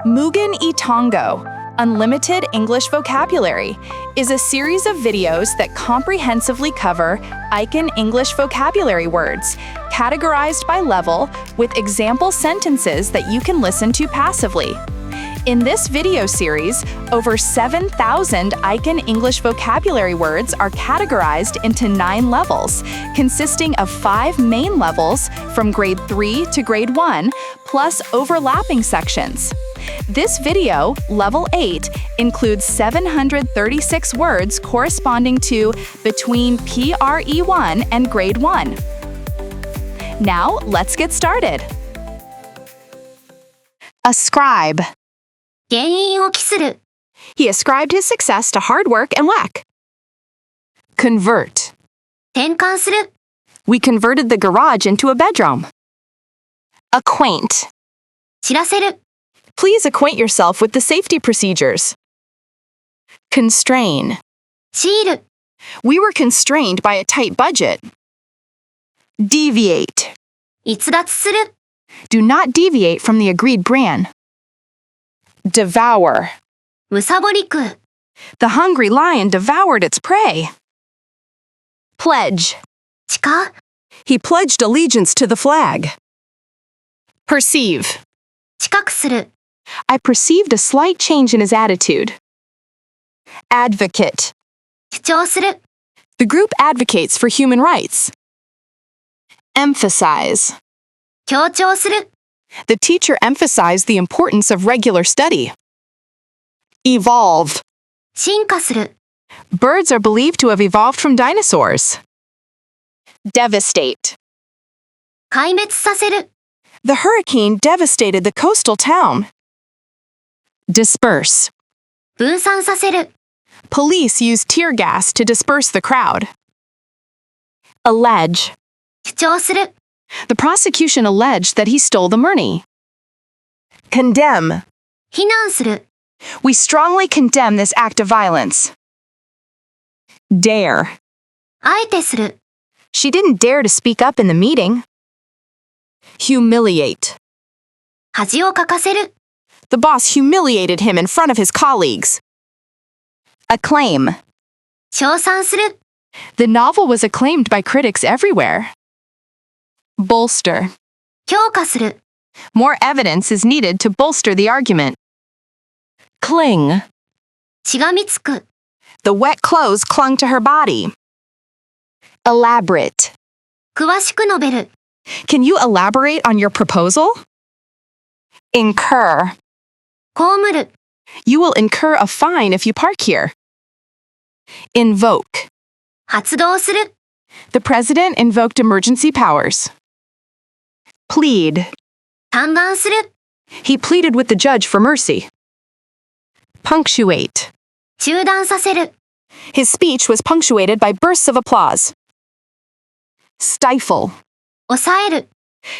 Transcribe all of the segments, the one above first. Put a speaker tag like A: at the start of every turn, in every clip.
A: Mugen Tango, Unlimited English Vocabulary, is a series of videos that comprehensively cover Icon English vocabulary words, categorized by level, with example sentences that you can listen to passively. In this video series, over 7,000 Icon English vocabulary words are categorized into 9 levels, consisting of 5 main levels from grade 3 to grade 1, plus overlapping sections. This video, Level 8, includes 736 words corresponding to between PRE1 and Grade 1. Now, let's get started. Ascribe.
B: 原因を期する。
A: He ascribed his success to hard work and luck. Convert.
B: 転換する。
A: We converted the garage into a bedroom. Acquaint.
B: 知らせる。
A: Please acquaint yourself with the safety procedures. Constrain.
B: 強いる。
A: We were constrained by a tight budget. Deviate.
B: 逸脱する。
A: Do not deviate from the agreed plan. Devour.
B: むさぼり食う。
A: The hungry lion devoured its prey. Pledge.
B: 誓う。
A: He pledged allegiance to the flag. Perceive.
B: 知覚する。
A: I perceived a slight change in his attitude. Advocate.
B: 主張する。
A: The group advocates for human rights. Emphasize.
B: 強調する。
A: The teacher emphasized the importance of regular study. Evolve.
B: 進化する。
A: Birds are believed to have evolved from dinosaurs. Devastate.
B: 壊滅させる。
A: The hurricane devastated the coastal town. Disperse.
B: 分散させる。
A: Police used tear gas to disperse the crowd. Allege.
B: 主張する。
A: The prosecution alleged that he stole the money. Condemn.
B: 非難する。
A: We strongly condemn this act of violence. Dare.
B: あえてする。
A: She didn't dare to speak up in the meeting. Humiliate.
B: 恥をかかせる。
A: The boss humiliated him in front of his colleagues. Acclaim.
B: 称賛する。
A: The novel was acclaimed by critics everywhere. Bolster.
B: 強化する。
A: More evidence is needed to bolster the argument. Cling.
B: しがみつく。
A: The wet clothes clung to her body. Elaborate.
B: 詳しく述べる。
A: Can you elaborate on your proposal? Incur.
B: 被る。
A: You will incur a fine if you park here. Invoke.
B: 発動する。
A: The president invoked emergency powers. Plead.
B: 嘆願する。
A: He pleaded with the judge for mercy. Punctuate.
B: 中断させる。
A: His speech was punctuated by bursts of applause. Stifle.
B: 抑える。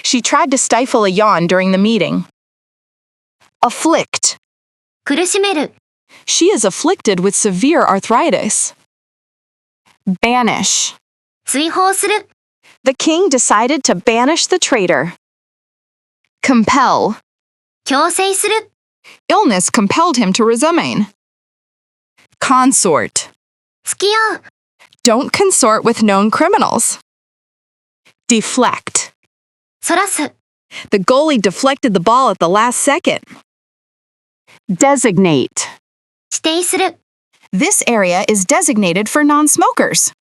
A: She tried to stifle a yawn during the meeting. Afflict.
B: 苦しめる。
A: She is afflicted with severe arthritis. Banish.
B: 追放する。
A: The king decided to banish the traitor. Compel.
B: 強制する。
A: Illness compelled him to resign. Consort.
B: 付き合う。
A: Don't consort with known criminals. Deflect.
B: そらす。
A: The goalie deflected the ball at the last second. Designate.
B: 指定する。
A: This area is designated for non-smokers.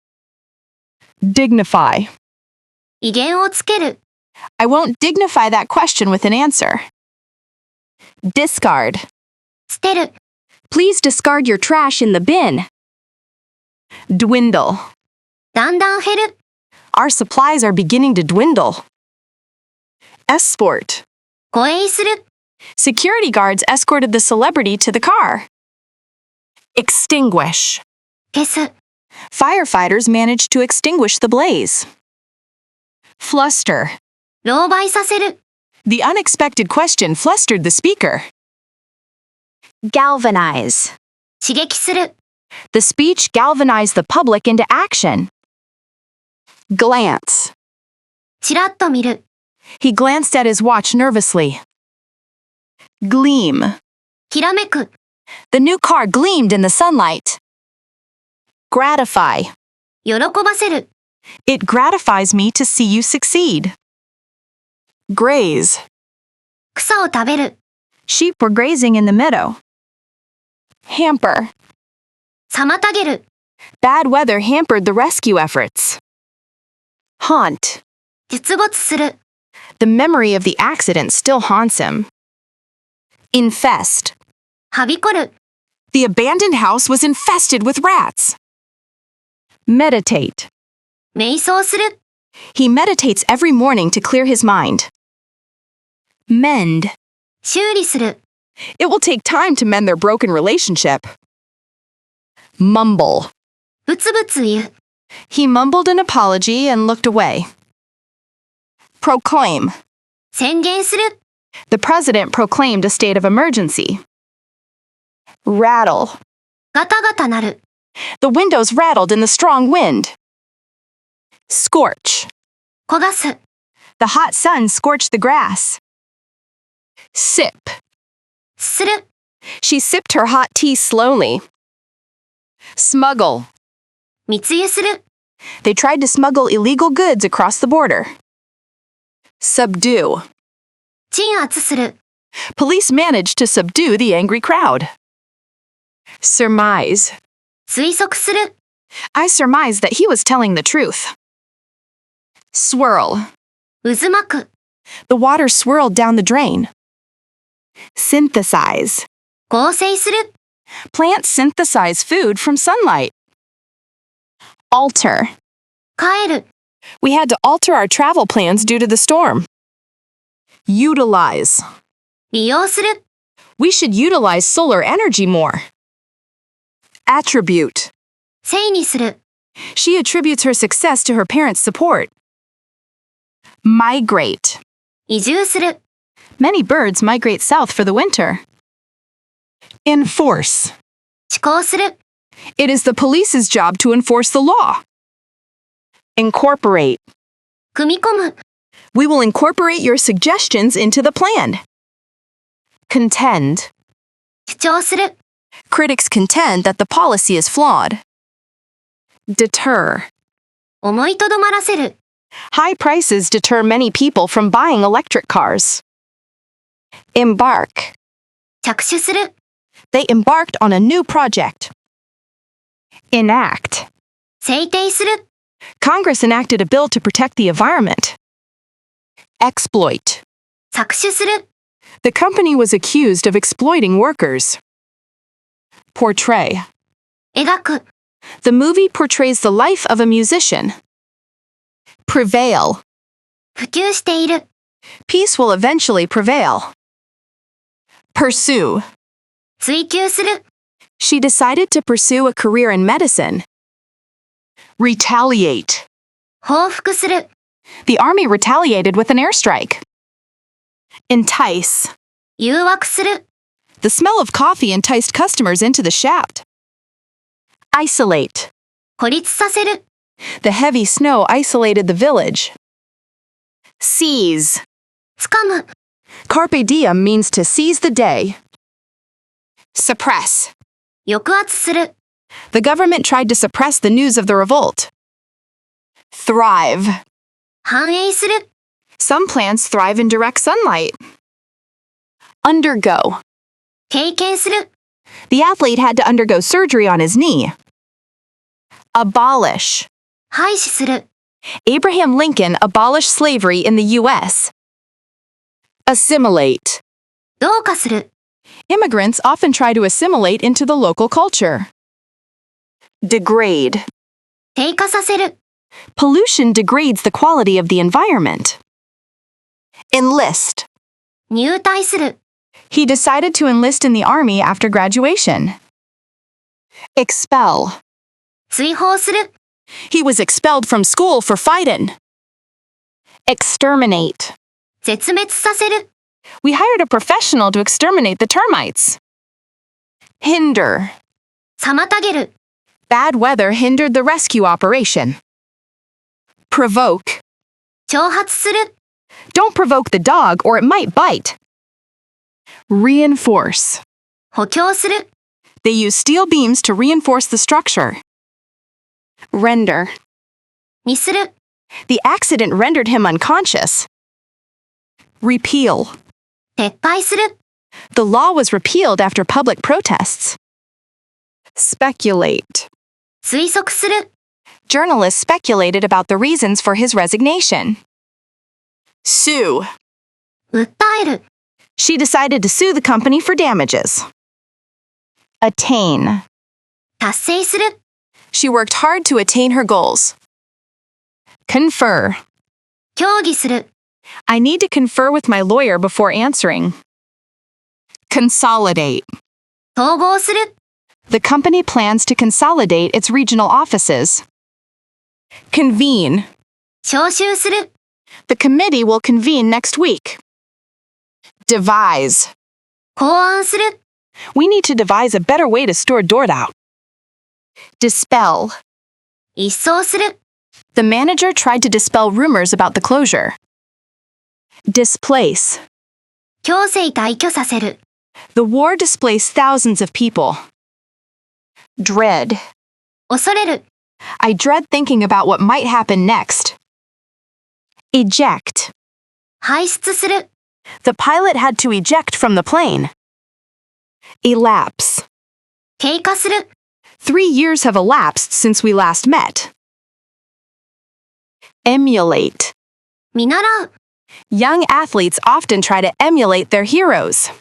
A: Dignify.
B: 威厳をつける。
A: I won't dignify that question with an answer. Discard.
B: 捨てる。
A: Please discard your trash in the bin. Dwindle.
B: だんだん減る。
A: Our supplies are beginning to dwindle. Escort.
B: 護衛する。
A: Security guards escorted the celebrity to the car. Extinguish.
B: 消す。
A: Firefighters managed to extinguish the blaze. Fluster.
B: 狼狽させる。
A: The unexpected question flustered the speaker. Galvanize.
B: 刺激する。
A: The speech galvanized the public into action. Glance.
B: ちらっと見る。
A: He glanced at his watch nervously. Gleam.
B: きらめく、
A: The new car gleamed in the sunlight. Gratify.
B: 喜ばせる、
A: It gratifies me to see you succeed. Graze.
B: 草を食べる、
A: Sheep were grazing in the meadow. Hamper.
B: 妨げる、
A: Bad weather hampered the rescue efforts. Haunt.
B: 出没する、
A: The memory of the accident still haunts him. Infest.
B: はびこる、
A: The abandoned house was infested with rats. Meditate.
B: 瞑想する、
A: He meditates every morning to clear his mind. Mend.
B: 修理する、
A: It will take time to mend their broken relationship. Mumble.
B: ぶつぶつ言う、
A: He mumbled an apology and looked away. Proclaim.
B: 宣言する、
A: The president proclaimed a state of emergency. Rattle.
B: ガタガタなる、
A: The windows rattled in the strong wind. Scorch.
B: 焦がす、
A: The hot sun scorched the grass. Sip.
B: する、
A: She sipped her hot tea slowly. Smuggle.
B: 密輸する、
A: They tried to smuggle illegal goods across the border. Subdue.
B: 鎮圧する、
A: Police managed to subdue the angry crowd. Surmise.
B: 推測する、
A: I surmised that he was telling the truth. Swirl.
B: 渦巻く、
A: The water swirled down the drain. Synthesize.
B: 合成する、
A: Plants synthesize food from sunlight. Alter.
B: 変える、
A: We had to alter our travel plans due to the storm. Utilize.
B: 利用する、
A: We should utilize solar energy more. Attribute.
B: せいにする、
A: She attributes her success to her parents' support. Migrate.
B: 移住する、
A: Many birds migrate south for the winter. Enforce.
B: 施行する、
A: It is the police's job to enforce the law. Incorporate.
B: 組み込む、
A: We will incorporate your suggestions into the plan. Contend.
B: 主張する、
A: Critics contend that the policy is flawed. Deter.
B: 思いとどまらせる、
A: High prices deter many people from buying electric cars. Embark.
B: 着手する、
A: They embarked on a new project. Enact.
B: 制定する、
A: Congress enacted a bill to protect the environment. Exploit.
B: 搾取する、
A: The company was accused of exploiting workers. Portray.
B: 描く、
A: The movie portrays the life of a musician. Prevail.
B: 普及している、
A: Peace will eventually prevail. Pursue.
B: 追求する、
A: She decided to pursue a career in medicine. Retaliate.
B: 報復する、
A: The army retaliated with an airstrike. Entice.
B: 誘惑する、
A: The smell of coffee enticed customers into the shaft. Isolate.
B: 孤立させる、
A: The heavy snow isolated the village. Seize.
B: つかむ、
A: Carpe diem means to seize the day. Suppress.
B: 抑圧する、
A: The government tried to suppress the news of the revolt. Thrive.
B: 反映する、
A: Some plants thrive in direct sunlight. Undergo.
B: 経験する、
A: The athlete had to undergo surgery on his knee. Abolish.
B: 廃止する、
A: Abraham Lincoln abolished slavery in the U.S. Assimilate.
B: 同化する、
A: Immigrants often try to assimilate into the local culture. Degrade.
B: 低下させる、
A: Pollution degrades the quality of the environment. Enlist.
B: 入隊する、
A: He decided to enlist in the army after graduation. Expel.
B: 追放する、
A: He was expelled from school for fighting. Exterminate.
B: 絶滅させる、
A: We hired a professional to exterminate the termites. Hinder.
B: 妨げる、
A: Bad weather hindered the rescue operation. Provoke.
B: 挑発する、
A: Don't provoke the dog or it might bite. Reinforce.
B: 補強する。
A: They use steel beams to reinforce the structure. Render.
B: にする。
A: The accident rendered him unconscious. Repeal.
B: 撤廃する。
A: The law was repealed after public protests. Speculate.
B: 推測する。
A: Journalists speculated about the reasons for his resignation. Sue.
B: 訴える。
A: She decided to sue the company for damages. Attain.
B: 達成する。
A: She worked hard to attain her goals. Confer.
B: 協議する。
A: I need to confer with my lawyer before answering. Consolidate.
B: 統合する。
A: The company plans to consolidate its regional offices. Convene.
B: 招集する。
A: The committee will convene next week. Devise.
B: 考案する。
A: We need to devise a better way to store Dordout. Dispel.
B: 一掃する。
A: The manager tried to dispel rumors about the closure. Displace.
B: 強制退去させる。
A: The war displaced thousands of people. Dread.
B: 恐れる。
A: I dread thinking about what might happen next. Eject.
B: 排出する。
A: The pilot had to eject from the plane. Elapse.
B: 経過する。
A: 3 years have elapsed since we last met. Emulate.
B: 見習う。
A: Young athletes often try to emulate their heroes.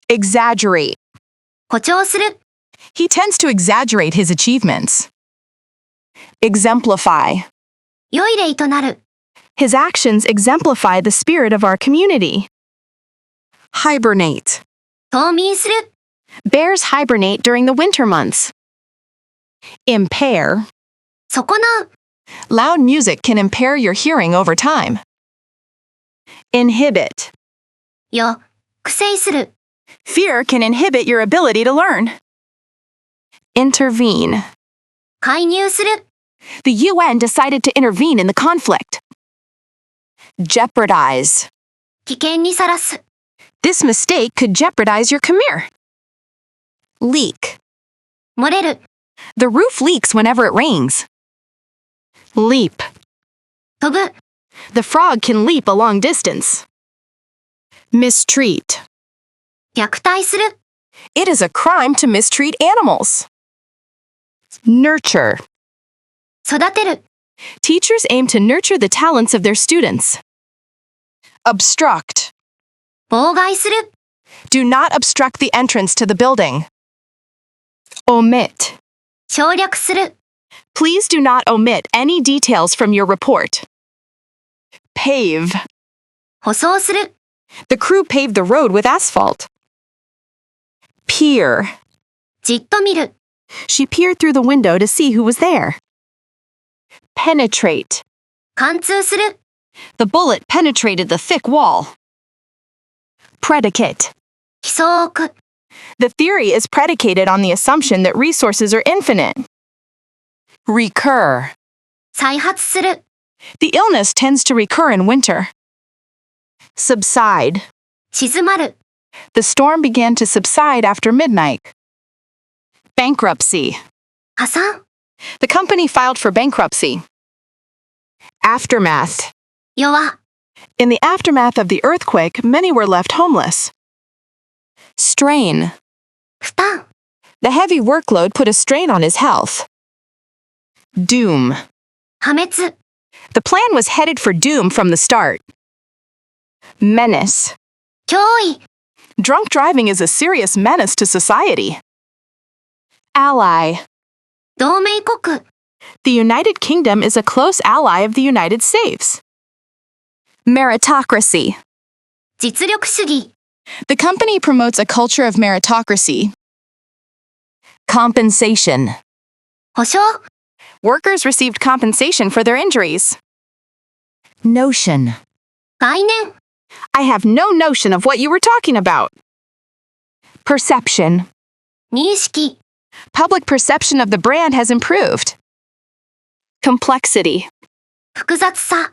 A: Exaggerate.
B: 誇張する。
A: He tends to exaggerate his achievements. Exemplify.
B: 良い例となる。
A: His actions exemplify the spirit of our community. Hibernate.
B: 冬眠する。
A: Bears hibernate during the winter months. Impair.
B: 損なう。
A: Loud music can impair your hearing over time. Inhibit.
B: 抑制する。
A: Fear can inhibit your ability to learn. Intervene.
B: 介入する。
A: The UN decided to intervene in the conflict. Jeopardize.
B: 危険にさらす。
A: This mistake could jeopardize your career. Leak.
B: 漏れる。
A: The roof leaks whenever it rains. Leap.
B: 飛ぶ。
A: The frog can leap a long distance. Mistreat.
B: 虐待する。
A: It is a crime to mistreat animals. Nurture.
B: 育てる。
A: Teachers aim to nurture the talents of their students. Obstruct.
B: 妨害する。
A: Do not obstruct the entrance to the building. Omit.
B: 省略する。
A: Please do not omit any details from your report. Pave.
B: 舗装する。
A: The crew paved the road with asphalt. Peer.
B: じっと見る。
A: She peered through the window to see who was there. Penetrate.
B: 貫通する。
A: The bullet penetrated the thick wall. Predicate.
B: 基礎を置く。
A: The theory is predicated on the assumption that resources are infinite. Recur.
B: 再発する。
A: The illness tends to recur in winter. Subside.
B: 静まる。
A: The storm began to subside after midnight. Bankruptcy.
B: 破産。
A: The company filed for bankruptcy. Aftermath.
B: 弱。
A: In the aftermath of the earthquake, many were left homeless. Strain.
B: 負担。
A: The heavy workload put a strain on his health. Doom.
B: 破滅。
A: The plan was headed for doom from the start. Menace.
B: 脅威。
A: Drunk driving is a serious menace to society. Ally.
B: 同盟国。
A: The United Kingdom is a close ally of the United States. Meritocracy.
B: 実力主義。
A: The company promotes a culture of meritocracy. Compensation.
B: 保証。
A: Workers received compensation for their injuries. Notion.
B: 概念。
A: I have no notion of what you were talking about. Perception.
B: 認識。
A: Public perception of the brand has improved. Complexity.
B: 複雑さ。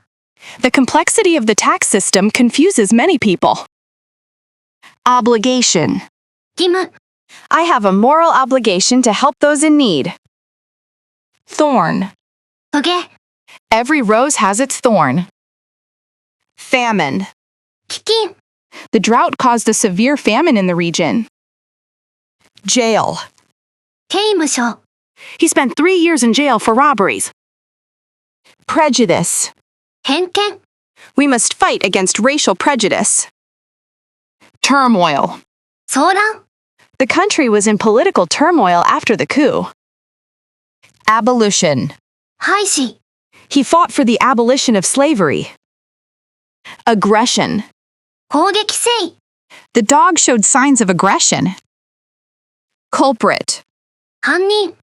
A: The complexity of the tax system confuses many people. Obligation.
B: 義務、
A: I have a moral obligation to help those in need. Thorn.
B: トゲ、
A: Every rose has its thorn. Famine.
B: 飢饉、
A: The drought caused a severe famine in the region. Jail.
B: 刑務所、
A: He spent 3 years in jail for robberies. Prejudice.
B: 偏見、
A: We must fight against racial prejudice. Turmoil.
B: 騒乱、
A: The country was in political turmoil after the coup. Abolition.
B: 廃止、
A: He fought for the abolition of slavery. Aggression.
B: 攻撃せい、
A: The dog showed signs of aggression. Culprit.
B: 犯人、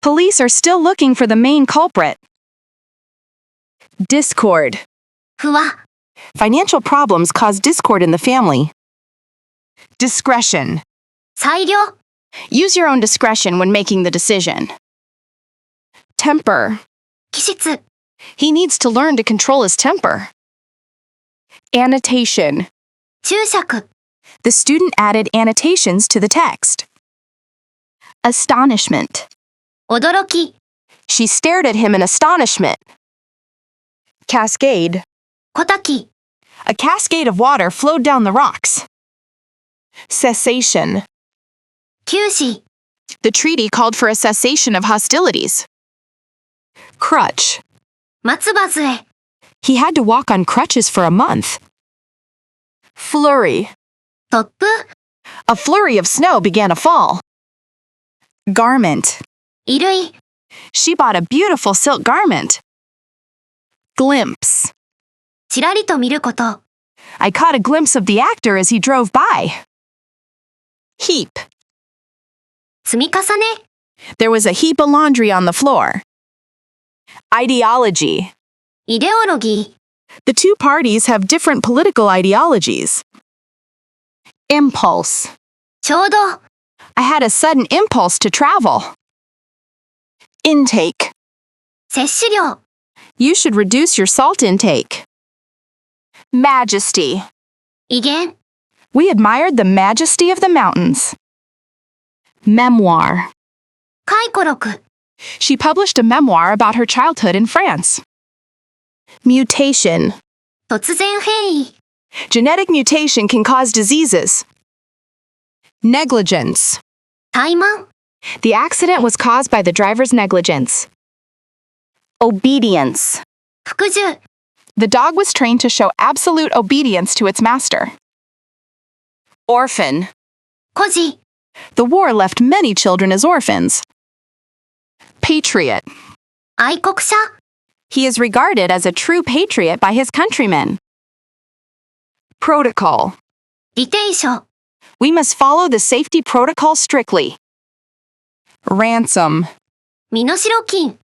A: Police are still looking for the main culprit. Discord.
B: 不和、
A: Financial problems cause discord in the family. Discretion.
B: 裁量、
A: Use your own discretion when making the decision. Temper.
B: 気質、
A: He needs to learn to control his temper. Annotation.
B: 注釈、
A: The student added annotations to the text. Astonishment.
B: 驚き、
A: She stared at him in astonishment. Cascade.
B: 小滝、
A: A cascade of water flowed down the rocks. Cessation.
B: 休止、
A: The treaty called for a cessation of hostilities. Crutch.
B: 松葉杖、
A: He had to walk on crutches for a month. Flurry.
B: 突風、
A: A flurry of snow began to fall. Garment.
B: 衣類、
A: She bought a beautiful silk garment. Glimpse.
B: ちらりと見ること、
A: I caught a glimpse of the actor as he drove by. Heap.
B: 積み重ね、
A: There was a heap of laundry on the floor. Ideology.
B: イデオロギー、
A: The two parties have different political ideologies. Impulse.
B: 衝動、
A: I had a sudden impulse to travel. Intake.
B: 摂取量、
A: You should reduce your salt intake. Majesty.
B: 威厳、
A: We admired the majesty of the mountains. Memoir.
B: 回顧録、
A: She published a memoir about her childhood in France. Mutation.
B: 突然変異、
A: Genetic mutation can cause diseases. Negligence.
B: 怠慢、
A: The accident was caused by the driver's negligence. Obedience.
B: 服従、
A: The dog was trained to show absolute obedience to its master. Orphan.
B: 孤児、
A: The war left many children as orphans. Patriot.
B: 愛国者、
A: He is regarded as a true patriot by his countrymen. Protocol.
B: 議定書、
A: We must follow the safety protocol strictly. Ransom.
B: 身代金、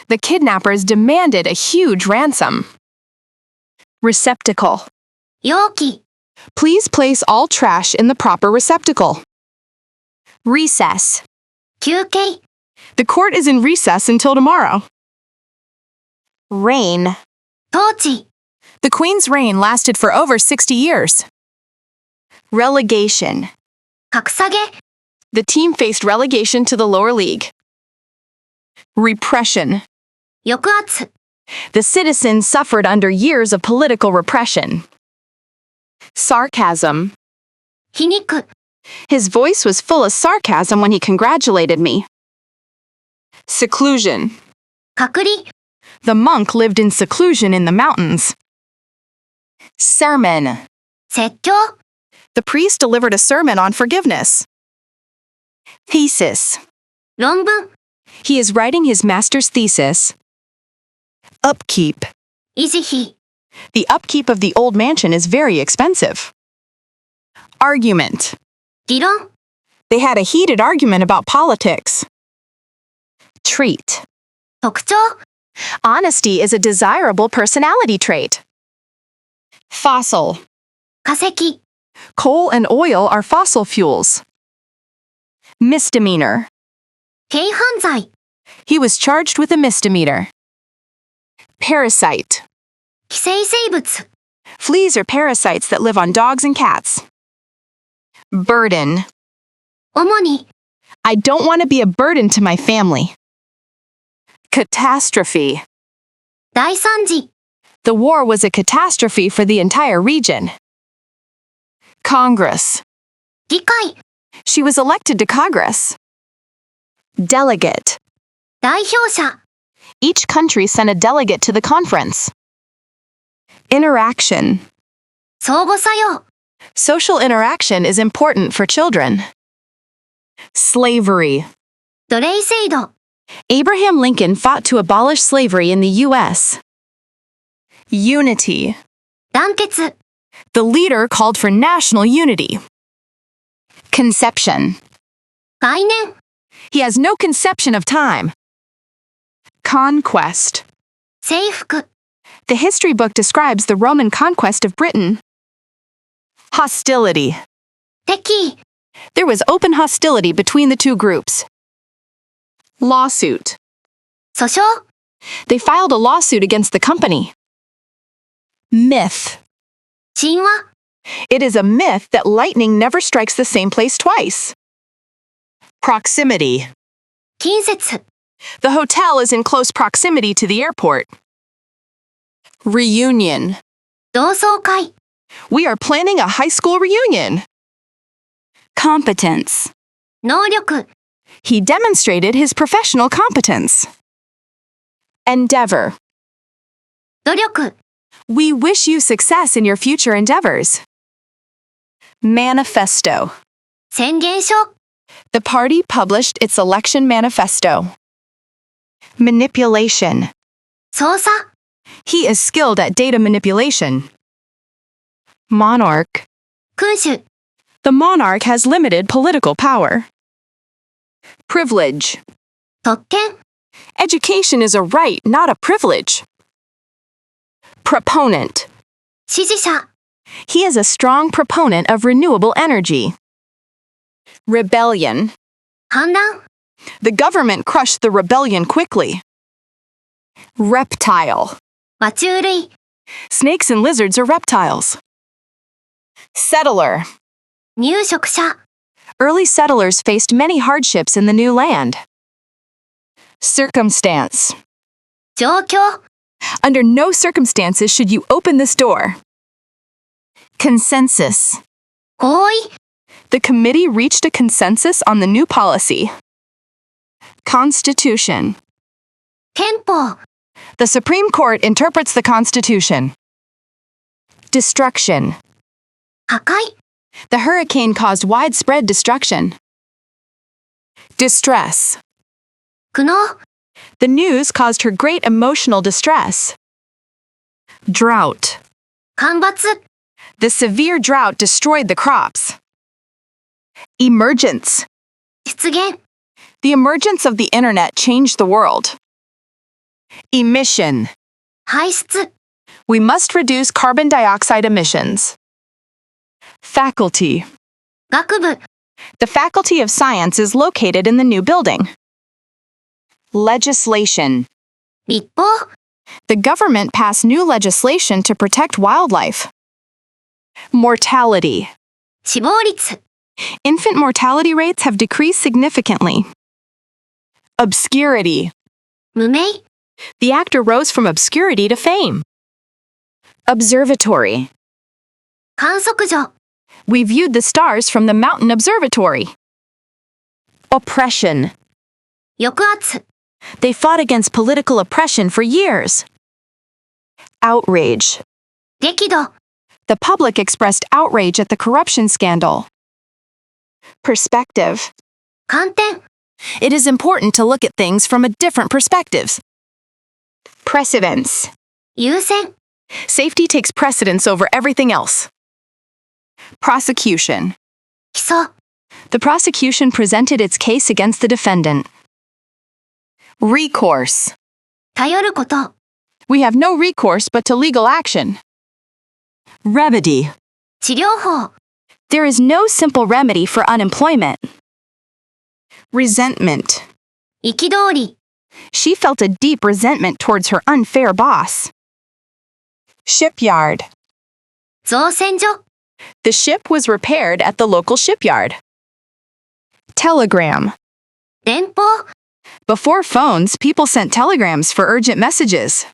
A: The kidnappers demanded a huge ransom. Receptacle.
B: 容器、
A: Please place all trash in the proper receptacle. Recess.
B: 休憩、
A: The court is in recess until tomorrow. Reign.
B: 統治、
A: The Queen's reign lasted for over 60 years. Relegation.
B: 格下げ、
A: The team faced relegation to the lower league. Repression.
B: 抑圧、
A: The citizens suffered under years of political repression. Sarcasm.
B: 皮肉、
A: His voice was full of sarcasm when he congratulated me. Seclusion.
B: 隔離、
A: The monk lived in seclusion in the mountains. Sermon.
B: 説教、
A: The priest delivered a sermon on forgiveness. Thesis.
B: 論文、
A: He is writing his master's thesis. Upkeep.
B: 維持費、
A: The upkeep of the old mansion is very expensive. Argument.
B: 議論、
A: They had a heated argument about politics. Treat.
B: 特徴、
A: Honesty is a desirable personality trait. Fossil.
B: 化石、
A: Coal and oil are fossil fuels. Misdemeanor.
B: 軽犯罪、
A: He was charged with a misdemeanor. Parasite.
B: 寄生生物、
A: Fleas are parasites that live on dogs and cats. Burden.
B: 主に、
A: I don't want to be a burden to my family. Catastrophe.
B: 大惨事、
A: The war was a catastrophe for the entire region. Congress.
B: 議会、
A: She was elected to Congress. Delegate.
B: 代表者、
A: Each country sent a delegate to the conference. Interaction.
B: 相互作用、
A: Social interaction is important for children. Slavery.
B: 奴隷制度、
A: Abraham Lincoln fought to abolish slavery in the U.S. Unity.
B: 団結、
A: The leader called for national unity. Conception.
B: 概念、
A: He has no conception of time. Conquest.
B: 征服、
A: The history book describes the Roman conquest of Britain. Hostility.
B: 敵意、
A: There was open hostility between the two groups. Lawsuit.
B: 訴訟、
A: They filed a lawsuit against the company. Myth.
B: 神話、
A: It is a myth that lightning never strikes the same place twice. Proximity.
B: 近接、
A: The hotel is in close proximity to the airport. Reunion.
B: 同窓会、
A: We are planning a high school reunion. Competence.
B: 能力、
A: He demonstrated his professional competence. Endeavor.
B: 努力、
A: We wish you success in your future endeavors. Manifesto.
B: 宣言書、
A: The party published its election manifesto. Manipulation.
B: 操作、
A: He is skilled at data manipulation. Monarch.
B: 君主、
A: The monarch has limited political power. Privilege.
B: 特権、
A: Education is a right, not a privilege. Proponent.
B: 支持者、
A: He is a strong proponent of renewable energy. Rebellion.
B: 反乱、
A: The government crushed the rebellion quickly. Reptile.
B: 爬虫類、
A: Snakes and lizards are reptiles. Settler.
B: 入植者、
A: Early settlers faced many hardships in the new land. Circumstance.
B: 状況、
A: Under no circumstances should you open this door. Consensus.
B: 合意、
A: The committee reached a consensus on the new policy. Constitution.
B: 憲法、
A: The Supreme Court interprets the Constitution. Destruction.
B: 破壊、
A: The hurricane caused widespread destruction. Distress.
B: 苦悩、
A: The news caused her great emotional distress. Drought.
B: 干ばつ、
A: The severe drought destroyed the crops. Emergence.
B: 出現、
A: The emergence of the internet changed the world. Emission.
B: 排出、
A: We must reduce carbon dioxide emissions. Faculty.
B: 学部、
A: The Faculty of Science is located in the new building. Legislation.
B: 立法、
A: The government passed new legislation to protect wildlife. Mortality.
B: 死亡率、
A: Infant mortality rates have decreased significantly. Obscurity.
B: 無名、
A: The actor rose from obscurity to fame. Observatory.
B: 観測所、
A: We viewed the stars from the mountain observatory. Oppression.
B: 抑圧、
A: They fought against political oppression for years. Outrage.
B: 激怒、
A: The public expressed outrage at the corruption scandal. Perspective.
B: 観点、
A: It is important to look at things from a different perspectives. Precedence.
B: 優先、
A: Safety takes precedence over everything else. Prosecution.
B: 起訴、
A: The prosecution presented its case against the defendant. Recourse.
B: 頼ること、
A: We have no recourse but to legal action. Remedy.
B: 治療法、
A: There is no simple remedy for unemployment. Resentment.
B: 憤り、
A: She felt a deep resentment towards her unfair boss. Shipyard.
B: 造船所、
A: The ship was repaired at the local shipyard. Telegram.
B: 電報、
A: Before phones, people sent telegrams for urgent messages.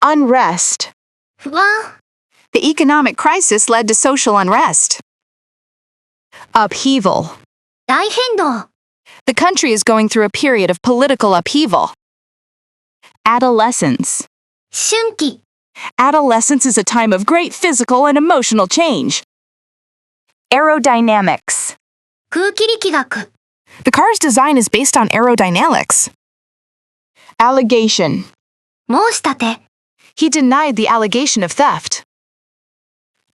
A: Unrest.
B: 不安、
A: The economic crisis led to social unrest. Upheaval.
B: 大変動、
A: The country is going through a period of political upheaval. Adolescence.
B: 思春期、
A: Adolescence is a time of great physical and emotional change. Aerodynamics.
B: 空気力学、
A: The car's design is based on aerodynamics. Allegation.
B: 申し立て、
A: He denied the allegation of theft.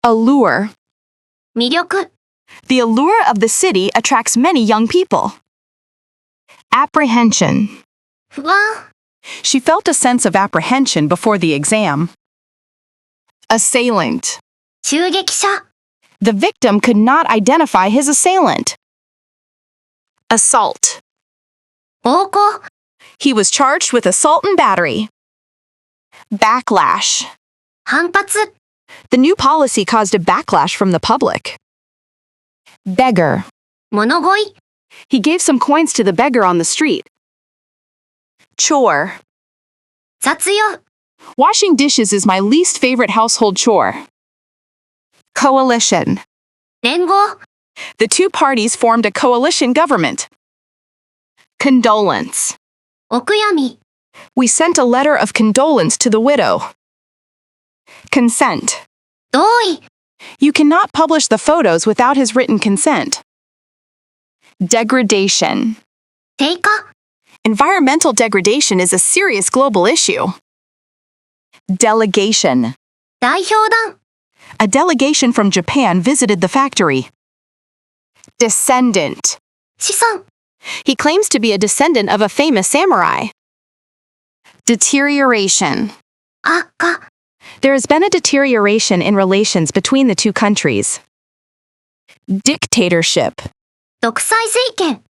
A: Allure.
B: 魅力、
A: The allure of the city attracts many young people. Apprehension.
B: 不安、
A: She felt a sense of apprehension before the exam. Assailant.
B: 襲撃者、
A: The victim could not identify his assailant. Assault.
B: 暴行、
A: He was charged with assault and battery. Backlash.
B: 反発、
A: The new policy caused a backlash from the public. Beggar.
B: 物乞い、
A: He gave some coins to the beggar on the street. Chore.
B: 雑用、
A: Washing dishes is my least favorite household chore. Coalition.
B: 連合、
A: The two parties formed a coalition government. Condolence.
B: お悔やみ、
A: We sent a letter of condolence to the widow. Consent.
B: 同意、
A: You cannot publish the photos without his written consent. Degradation.
B: 低下、
A: Environmental degradation is a serious global issue. Delegation.
B: 代表団、
A: A delegation from Japan visited the factory. Descendant.
B: 子孫、
A: He claims to be a descendant of a famous samurai. Deterioration.
B: 悪化、
A: There has been a deterioration in relations between the two countries. Dictatorship.
B: 独裁政権、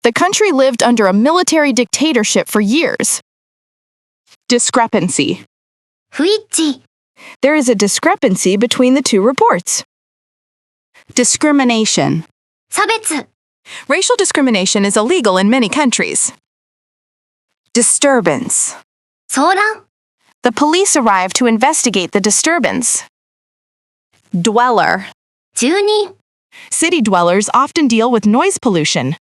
A: The country lived under a military dictatorship for years. Discrepancy.
B: 不一致、
A: There is a discrepancy between the two reports. Discrimination.
B: 差別、
A: Racial discrimination is illegal in many countries. Disturbance.
B: 騒乱、
A: The police arrived to investigate the disturbance. Dweller.
B: 住人、
A: City dwellers often deal with noise pollution.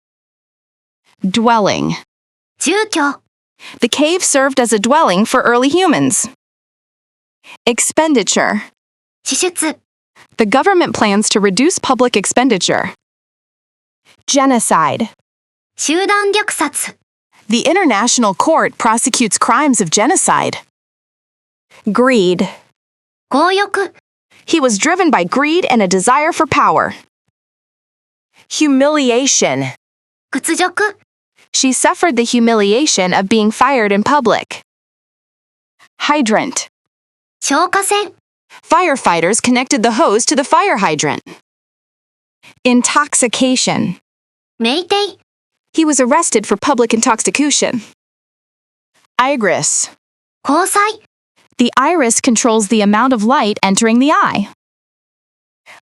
A: Dwelling.
B: 住居、
A: The cave served as a dwelling for early humans. Expenditure.
B: 支出、
A: The government plans to reduce public expenditure. Genocide.
B: 集団虐殺、
A: The International Court prosecutes crimes of genocide. Greed.
B: 強欲、
A: He was driven by greed and a desire for power. Humiliation.
B: 屈辱、
A: She suffered the humiliation of being fired in public. Hydrant.
B: 消火栓、
A: Firefighters connected the hose to the fire hydrant. Intoxication.
B: 酩酊、
A: He was arrested for public intoxication. Iris.
B: 虹彩、
A: The iris controls the amount of light entering the eye.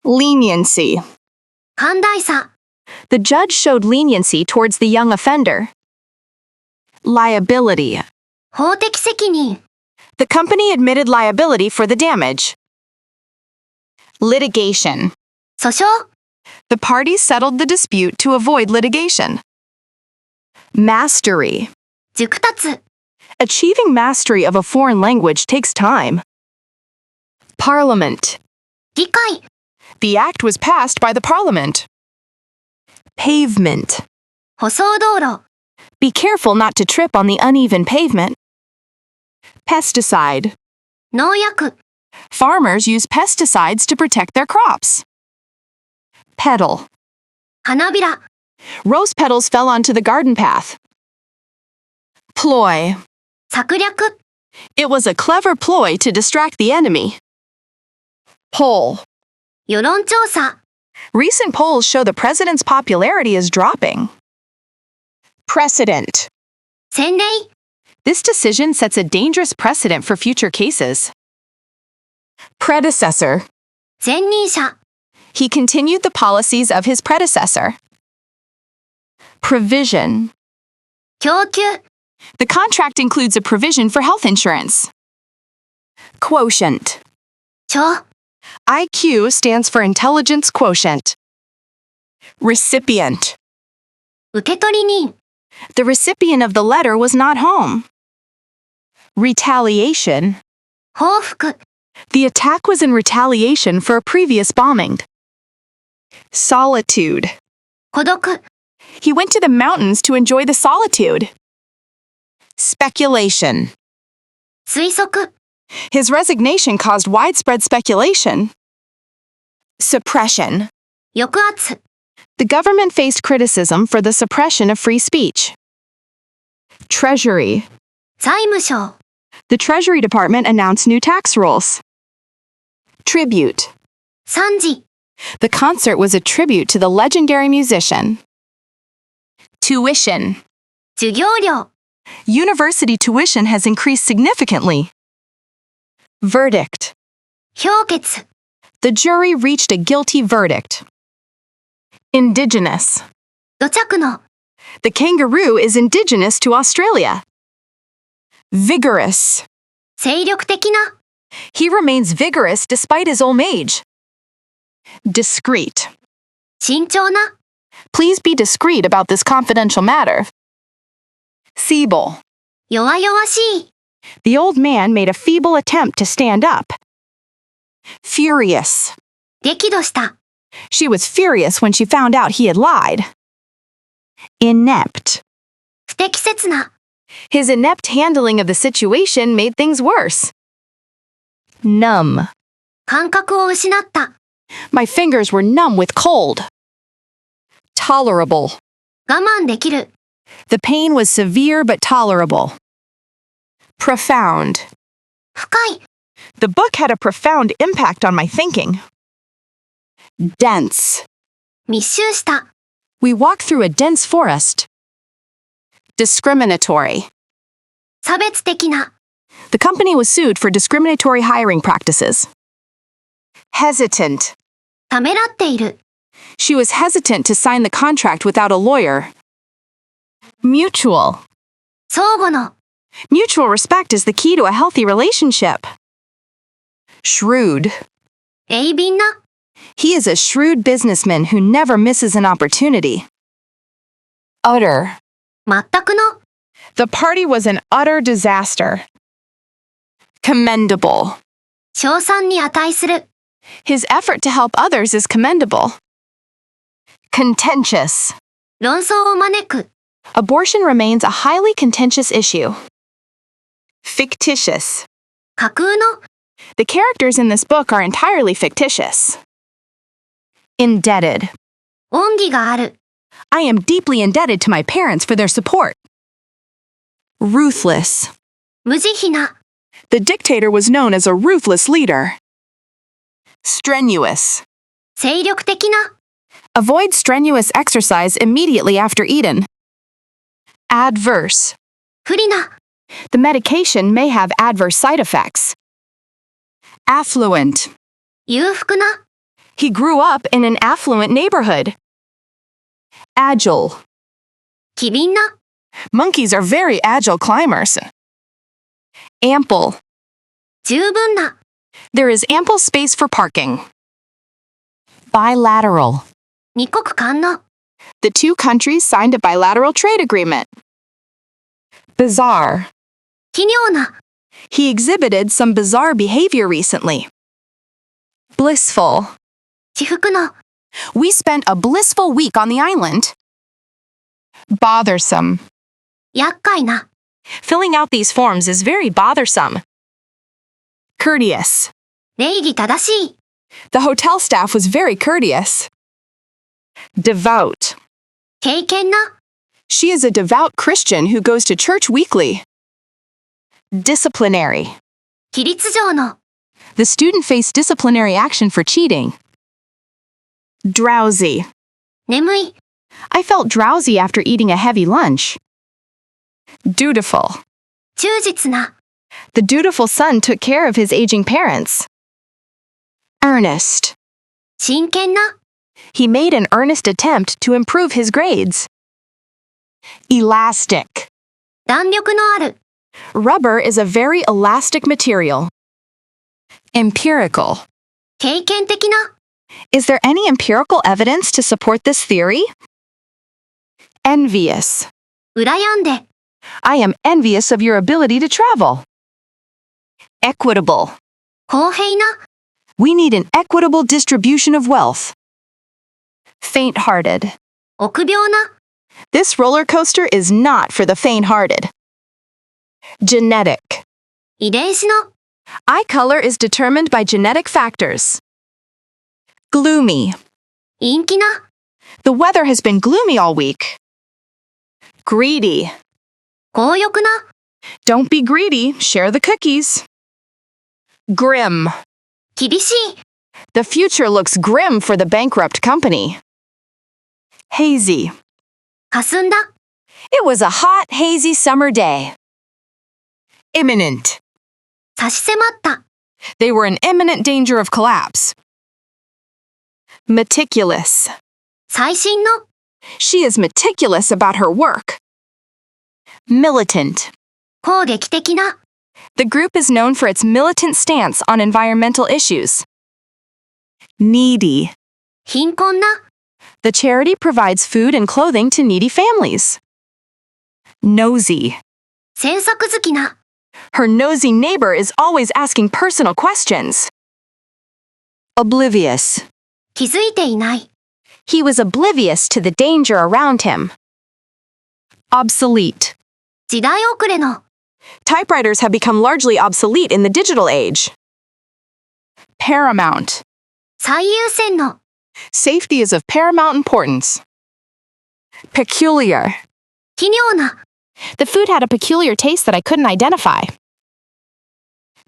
A: Leniency.
B: 寛大さ、
A: The judge showed leniency towards the young offender. Liability.
B: 法的責任、
A: The company admitted liability for the damage. Litigation.
B: 訴訟、
A: The parties settled the dispute to avoid litigation. Mastery.
B: 熟達、
A: Achieving mastery of a foreign language takes time. Parliament.
B: 議会、
A: The act was passed by the parliament. Pavement.
B: 舗装道路、
A: Be careful not to trip on the uneven pavement. Pesticide.
B: 農薬、
A: Farmers use pesticides to protect their crops. Petal.
B: 花びら、
A: Rose petals fell onto the garden path. Ploy.
B: 策略、
A: It was a clever ploy to distract the enemy. Poll.
B: 世論調査、
A: Recent polls show the president's popularity is dropping. Precedent.
B: 先例、
A: This decision sets a dangerous precedent for future cases. Predecessor.
B: 前任者、
A: He continued the policies of his predecessor. Provision.
B: 供給、
A: The contract includes a provision for health insurance. Quotient.
B: 徴、
A: IQ stands for intelligence quotient. Recipient.
B: 受取人、
A: The recipient of the letter was not home. Retaliation.
B: 報復、
A: The attack was in retaliation for a previous bombing. Solitude.
B: 孤独、
A: He went to the mountains to enjoy the solitude. Speculation.
B: 推測、
A: His resignation caused widespread speculation. Suppression.
B: 抑圧、
A: The government faced criticism for the suppression of free speech. Treasury.
B: 財務省、
A: The Treasury Department announced new tax rules. Tribute.
B: 賛辞、
A: The concert was a tribute to the legendary musician. Tuition.
B: 授業料、
A: University tuition has increased significantly. Verdict.
B: 評決、
A: The jury reached a guilty verdict. Indigenous.
B: 土着の、
A: The kangaroo is indigenous to Australia. Vigorous.
B: 精力的な、
A: He remains vigorous despite his old age. Discreet.
B: 慎重な、
A: Please be discreet about this confidential matter. Feeble.
B: 弱々しい、
A: The old man made a feeble attempt to stand up. Furious.
B: 激怒した、
A: She was furious when she found out he had lied. Inept.
B: 不適切な、
A: His inept handling of the situation made things worse. Numb.
B: 感覚を失った、
A: My fingers were numb with cold. Tolerable.
B: 我慢できる、
A: The pain was severe but tolerable. Profound.
B: 深い、
A: The book had a profound impact on my thinking. Dense.
B: 密集した、
A: We walked through a dense forest. Discriminatory.
B: 差別的な、
A: The company was sued for discriminatory hiring practices. Hesitant.
B: ためらっている、
A: She was hesitant to sign the contract without a lawyer. Mutual.
B: 相互の、
A: Mutual respect is the key to a healthy relationship. Shrewd.
B: 鋭敏な、
A: He is a shrewd businessman who never misses an opportunity. Utter.
B: 全くの、
A: The party was an utter disaster. Commendable.
B: 称賛に値する、
A: His effort to help others is commendable. Contentious.
B: 論争を招く、
A: Abortion remains a highly contentious issue. Fictitious.
B: 架空の、
A: The characters in this book are entirely fictitious. Indebted.
B: 恩義がある、
A: I am deeply indebted to my parents for their support. Ruthless.
B: 無慈悲な、
A: The dictator was known as a ruthless leader. Strenuous.
B: 精力的な、
A: Avoid strenuous exercise immediately after eaten. Adverse.
B: 不利な、
A: The medication may have adverse side effects. Affluent.
B: 裕福な、
A: He grew up in an affluent neighborhood. Agile.
B: 機敏な、
A: Monkeys are very agile climbers. Ample.
B: 十分な、
A: There is ample space for parking. Bilateral.
B: 二国間の、
A: The two countries signed a bilateral trade agreement. Bizarre.
B: 奇妙な、
A: He exhibited some bizarre behavior recently. Blissful.
B: 至福の、
A: We spent a blissful week on the island. Bothersome.
B: 厄介な、
A: Filling out these forms is very bothersome. Courteous.
B: 礼儀正しい、
A: The hotel staff was very courteous. Devout.
B: 敬虔な、
A: She is a devout Christian who goes to church weekly. Disciplinary.
B: 規律上の、
A: The student faced disciplinary action for cheating. Drowsy.
B: 眠い、
A: I felt drowsy after eating a heavy lunch. Dutiful.
B: 忠実な、
A: The dutiful son took care of his aging parents. Earnest.
B: 真剣な、
A: He made an earnest attempt to improve his grades. Elastic.
B: 弾力のある。
A: Rubber is a very elastic material. Empirical.
B: 経験的な。
A: Is there any empirical evidence to support this theory? Envious.
B: 羨んで。
A: I am envious of your ability to travel. Equitable.
B: 公平な。
A: We need an equitable distribution of wealth. Faint-hearted.
B: 臆病な。
A: This roller coaster is not for the faint-hearted. Genetic.
B: 遺伝子の。
A: Eye color is determined by genetic factors. Gloomy.
B: 陰気な。
A: The weather has been gloomy all week. Greedy.
B: 強欲な。
A: Don't be greedy, share the cookies. Grim.
B: 厳しい。
A: The future looks grim for the bankrupt company. Hazy.
B: 霞んだ。
A: It was a hot, hazy summer day. Imminent.
B: 差し迫った。
A: They were in imminent danger of collapse. Meticulous.
B: 最新の。
A: She is meticulous about her work. Militant.
B: 攻撃的な。
A: The group is known for its militant stance on environmental issues. Needy.
B: 貧困な。
A: The charity provides food and clothing to needy families. Nosy.
B: 詮索好きな。
A: Her nosy neighbor is always asking personal questions. Oblivious.
B: 気づいていない。
A: He was oblivious to the danger around him. Obsolete.
B: 時代遅れの。
A: Typewriters have become largely obsolete in the digital age. Paramount.
B: 最優先の。
A: Safety is of paramount importance. Peculiar.
B: 奇妙な。
A: The food had a peculiar taste that I couldn't identify.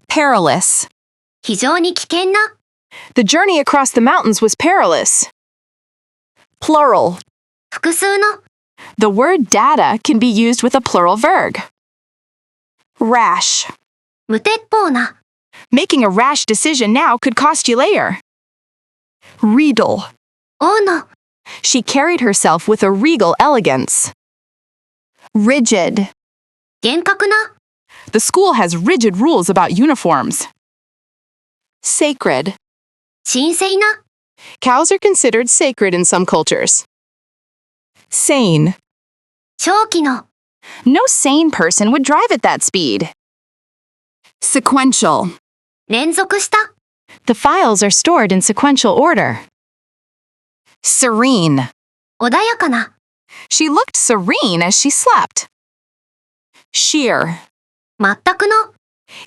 A: Perilous.
B: 非常に危険な。
A: The journey across the mountains was perilous. Plural.
B: 複数の。
A: The word data can be used with a plural verb. Rash.
B: 無鉄砲な。
A: Making a rash decision now could cost you later. Regal.
B: 王の。
A: She carried herself with a regal elegance. Rigid.
B: 厳格な。
A: The school has rigid rules about uniforms. Sacred.
B: 神聖な。
A: Cows are considered sacred in some cultures. Sane.
B: 長期の。
A: No sane person would drive at that speed. Sequential.
B: 連続した。
A: The files are stored in sequential order. Serene.
B: 穏やかな。
A: She looked serene as she slept. Sheer.
B: 全くの。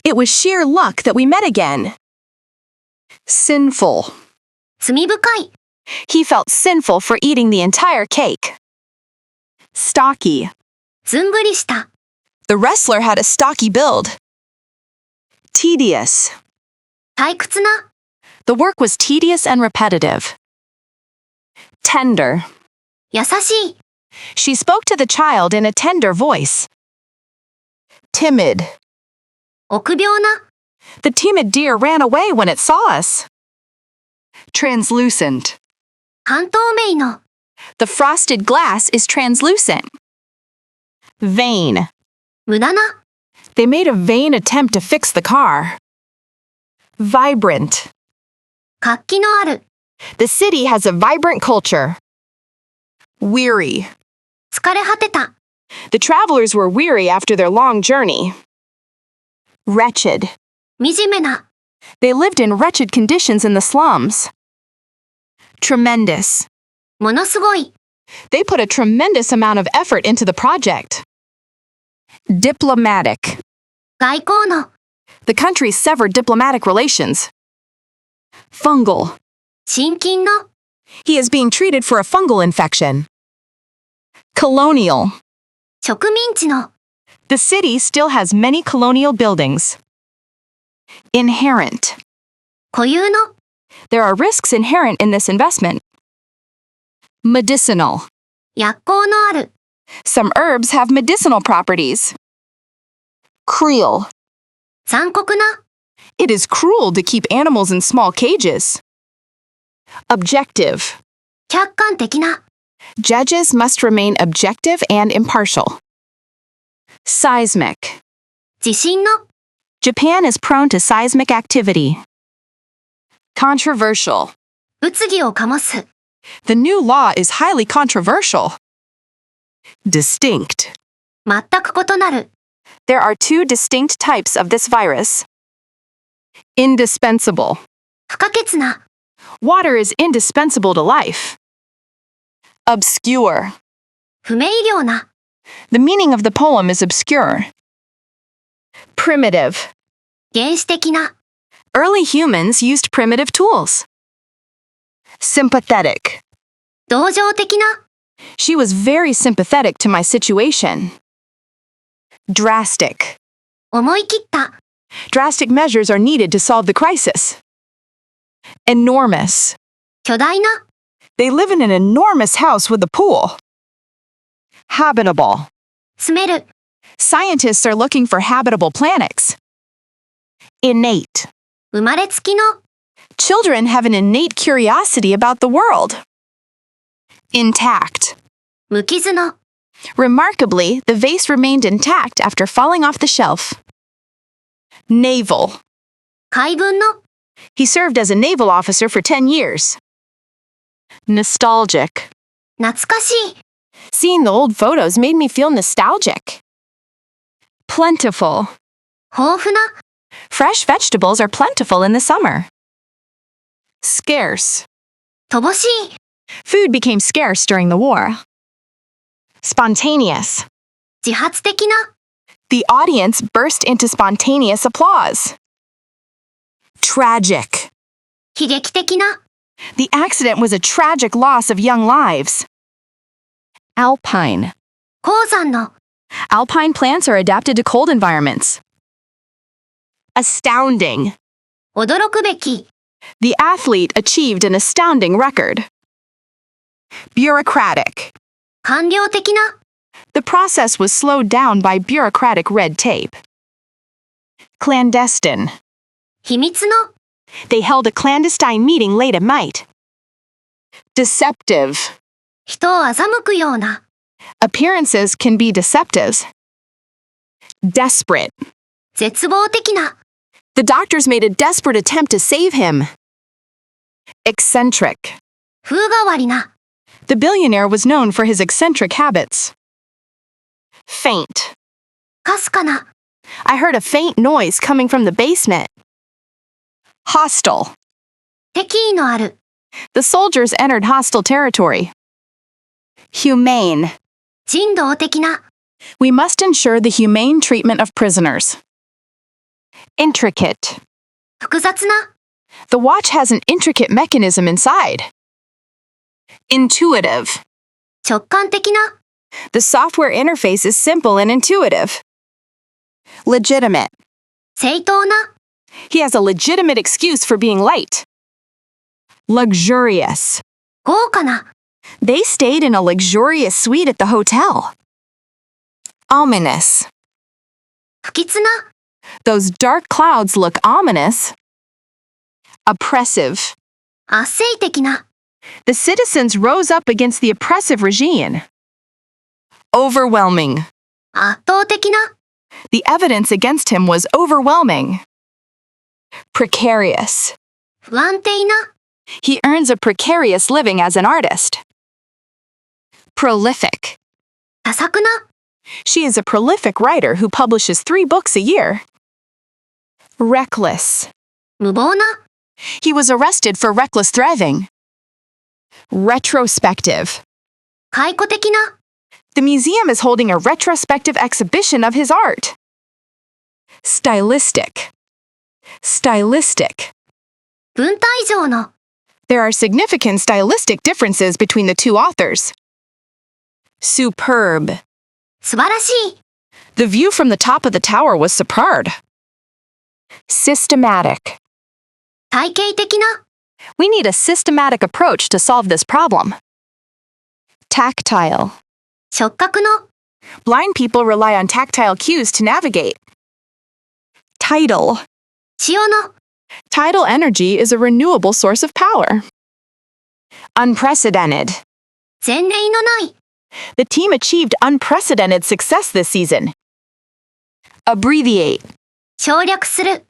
A: It was sheer luck that we met again. Sinful.
B: 罪深い。
A: He felt sinful for eating the entire cake. Stocky.
B: ずんぐりした。
A: The wrestler had a stocky build. Tedious.
B: 退屈な。
A: The work was tedious and repetitive. Tender.
B: 優しい。
A: She spoke to the child in a tender voice. Timid.
B: 臆病な。
A: The timid deer ran away when it saw us. Translucent.
B: 半透明の。
A: The frosted glass is translucent. Vain.
B: 無駄な。
A: They made a vain attempt to fix the car. Vibrant.
B: 活気のある。
A: The city has a vibrant culture. Weary.
B: 疲れ果てた。
A: The travelers were weary after their long journey. Wretched.
B: 惨めな。
A: They lived in wretched conditions in the slums. Tremendous.
B: ものすごい。
A: They put a tremendous amount of effort into the project. Diplomatic.
B: 外交の。
A: The countries severed diplomatic relations. Fungal.
B: 心筋の。
A: He is being treated for a fungal infection. Colonial.
B: 植民地の。
A: The city still has many colonial buildings. Inherent.
B: 固有の。
A: There are risks inherent in this investment. Medicinal.
B: 薬効のある。
A: Some herbs have medicinal properties. Cruel.
B: 残酷な。
A: It is cruel to keep animals in small cages. Objective.
B: 客観的な。
A: Judges must remain objective and impartial. Seismic.
B: 地震の
A: Japan is prone to seismic activity. Controversial.
B: 物議を醸す
A: The new law is highly controversial. Distinct.
B: 全く異なる
A: There are two distinct types of this virus. Indispensable.
B: 不可欠な
A: Water is indispensable to life. Obscure.
B: 不明瞭な
A: The meaning of the poem is obscure. Primitive.
B: 原始的な
A: Early humans used primitive tools. Sympathetic.
B: 同情的な
A: She was very sympathetic to my situation. Drastic.
B: 思い切った
A: Drastic measures are needed to solve the crisis. Enormous.
B: 巨大な
A: They live in an enormous house with a pool. Habitable.
B: 住める
A: Scientists are looking for habitable planets. Innate.
B: 生まれつきの
A: Children have an innate curiosity about the world. Intact.
B: 無傷の
A: Remarkably, the vase remained intact after falling off the shelf. Naval.
B: 海軍の
A: He served as a naval officer for 10 years. Nostalgic.
B: 懐かしい
A: Seeing the old photos made me feel nostalgic. Plentiful.
B: 豊富な
A: Fresh vegetables are plentiful in the summer. Scarce.
B: 乏しい
A: Food became scarce during the war. Spontaneous.
B: 自発的な
A: The audience burst into spontaneous applause. Tragic.
B: 悲劇的な
A: The accident was a tragic loss of young lives. Alpine.
B: 高山の
A: Alpine plants are adapted to cold environments. Astounding.
B: 驚くべき
A: The athlete achieved an astounding record. Bureaucratic.
B: 官僚的な
A: The process was slowed down by bureaucratic red tape. Clandestine.
B: 秘密の
A: They held a clandestine meeting late at night. Deceptive.
B: 人を欺くような
A: Appearances can be deceptive. Desperate.
B: 絶望的な
A: The doctors made a desperate attempt to save him. Eccentric.
B: 風変わりな
A: The billionaire was known for his eccentric habits. Faint.
B: かすかな
A: I heard a faint noise coming from the basement. Hostile.
B: 敵意のある
A: The soldiers entered hostile territory. Humane.
B: 人道的な
A: We must ensure the humane treatment of prisoners. Intricate.
B: 複雑な
A: The watch has an intricate mechanism inside. Intuitive.
B: 直感的な
A: The software interface is simple and intuitive. Legitimate.
B: 正当な
A: He has a legitimate excuse for being late. Luxurious.
B: 豪華な
A: They stayed in a luxurious suite at the hotel. Ominous.
B: 不吉な
A: Those dark clouds look ominous. Oppressive.
B: 圧政的な
A: The citizens rose up against the oppressive regime. Overwhelming.
B: 圧倒的な
A: The evidence against him was overwhelming. Precarious.
B: 不安定な
A: He earns a precarious living as an artist. Prolific.
B: 多作な
A: She is a prolific writer who publishes 3 books a year. Reckless.
B: 無謀な
A: He was arrested for reckless driving. Retrospective.
B: 回顧的な
A: The museum is holding a retrospective exhibition of his art. Stylistic. Stylistic.
B: 文体上の
A: There are significant stylistic differences between the two authors. Superb.
B: 素晴らしい
A: The view from the top of the tower was superb. Systematic.
B: 体系的な
A: We need a systematic approach to solve this problem. Tactile.
B: 触覚の
A: Blind people rely on tactile cues to navigate. Tidal.
B: 潮の
A: Tidal energy is a renewable source of power. Unprecedented.
B: 前例のない。
A: The team achieved unprecedented success this season. Abbreviate.
B: 省略する。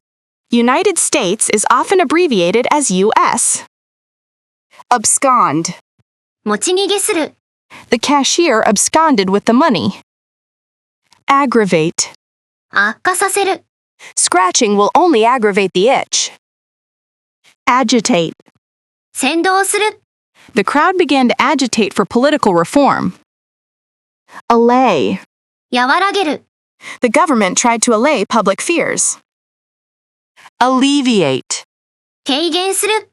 A: United States is often abbreviated as US. Abscond.
B: 持ち逃げする。
A: The cashier absconded with the money. Aggravate.
B: 悪化させる。
A: Scratching will only aggravate the itch. Agitate.
B: 扇動する。
A: The crowd began to agitate for political reform. Allay.
B: 和らげる。
A: The government tried to allay public fears. Alleviate.
B: 軽減する。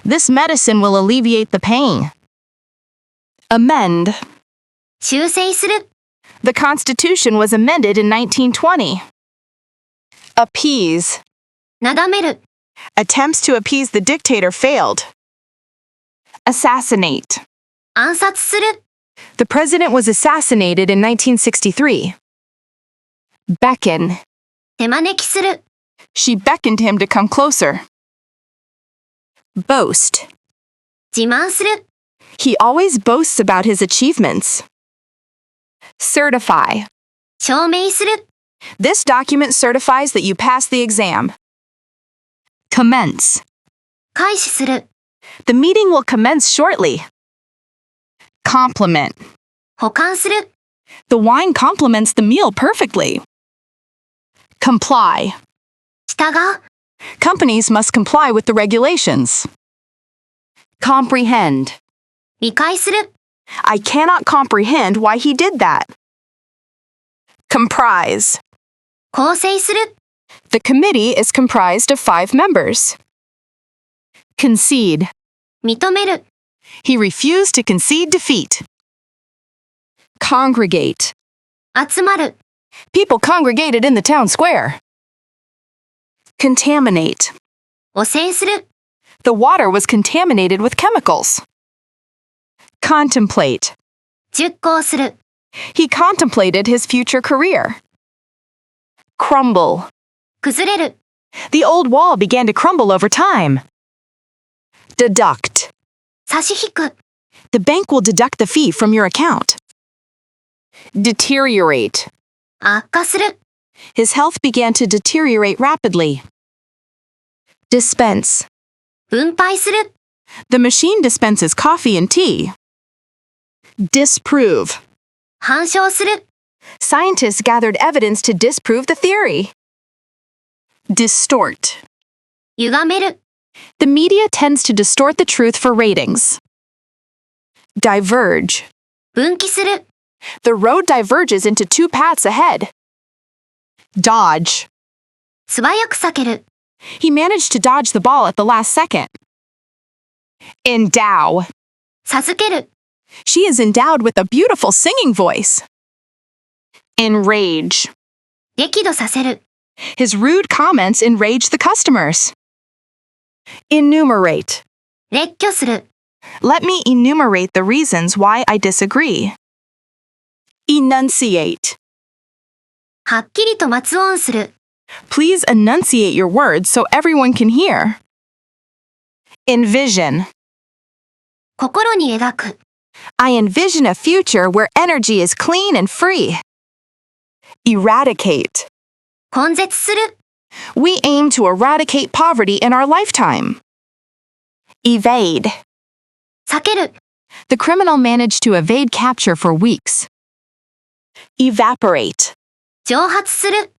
A: This medicine will alleviate the pain. Amend.
B: 修正する。
A: The Constitution was amended in 1920. Appease.
B: なだめる。
A: Attempts to appease the dictator failed. Assassinate.
B: 暗殺する。
A: The president was assassinated in 1963. Beckon.
B: 手招きする。
A: She beckoned him to come closer. Boast.
B: 自慢する。
A: He always boasts about his achievements. Certify.
B: 証明する。
A: This document certifies that you passed the exam. Commence.
B: 開始する。
A: The meeting will commence shortly. Compliment.
B: 補完する。
A: The wine complements the meal perfectly. Comply.
B: 従う。
A: Companies must comply with the regulations. Comprehend.
B: 理解する。
A: I cannot comprehend why he did that. Comprise.
B: 構成する。
A: The committee is comprised of 5 members. Concede.
B: 認める。
A: He refused to concede defeat. Congregate.
B: 集まる。
A: People congregated in the town square. Contaminate.
B: 汚染する。
A: The water was contaminated with chemicals. Contemplate.
B: 熟考する。
A: He contemplated his future career. Crumble.
B: 崩れる。
A: The old wall began to crumble over time. Deduct.
B: 差し引く。
A: The bank will deduct the fee from your account. Deteriorate.
B: 悪化する。
A: His health began to deteriorate rapidly. Dispense.
B: 分配する。
A: The machine dispenses coffee and tea. Disprove.
B: 反証する。
A: Scientists gathered evidence to disprove the theory. Distort.
B: 歪める。
A: The media tends to distort the truth for ratings. Diverge.
B: 分岐する。
A: The road diverges into 2 paths ahead. Dodge.
B: 素早く避ける。
A: He managed to dodge the ball at the last second. Endow.
B: 授ける。
A: She is endowed with a beautiful singing voice. Enrage.
B: 激怒させる。
A: His rude comments enraged the customers. Enumerate.
B: 列挙する。
A: Let me enumerate the reasons why I disagree. Enunciate.
B: はっきりと末音する。
A: Please enunciate your words so everyone can hear. Envision.
B: 心に描く。
A: I envision a future where energy is clean and free. Eradicate.
B: 根絶する。
A: We aim to eradicate poverty in our lifetime. Evade.
B: 避ける。
A: The criminal managed to evade capture for weeks. Evaporate.
B: 蒸発する。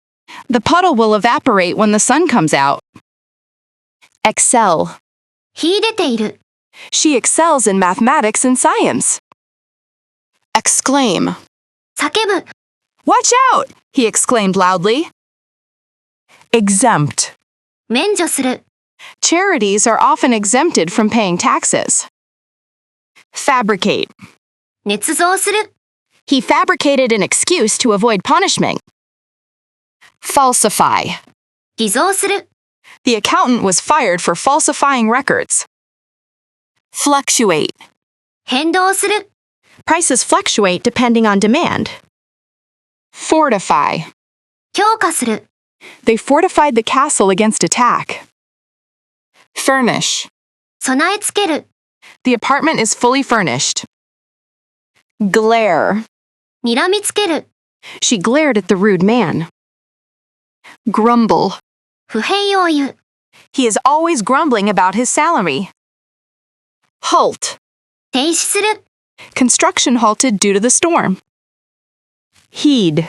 A: The puddle will evaporate when the sun comes out. Excel.
B: 秀でている。
A: She excels in mathematics and science. Exclaim.
B: 叫ぶ。
A: Watch out! He exclaimed loudly. Exempt.
B: 免除する。
A: Charities are often exempted from paying taxes. Fabricate.
B: 捏造する。
A: He fabricated an excuse to avoid punishment. Falsify.
B: 偽造する。
A: The accountant was fired for falsifying records. Fluctuate.
B: 変動する。
A: Prices fluctuate depending on demand. Fortify.
B: 強化する。
A: They fortified the castle against attack. Furnish.
B: 備え付ける。
A: The apartment is fully furnished. glare.
B: 睨みつける。
A: She glared at the rude man. Grumble.
B: 不平を言う。
A: He is always grumbling about his salary. Halt.
B: 停止する。
A: Construction halted due to the storm. Heed.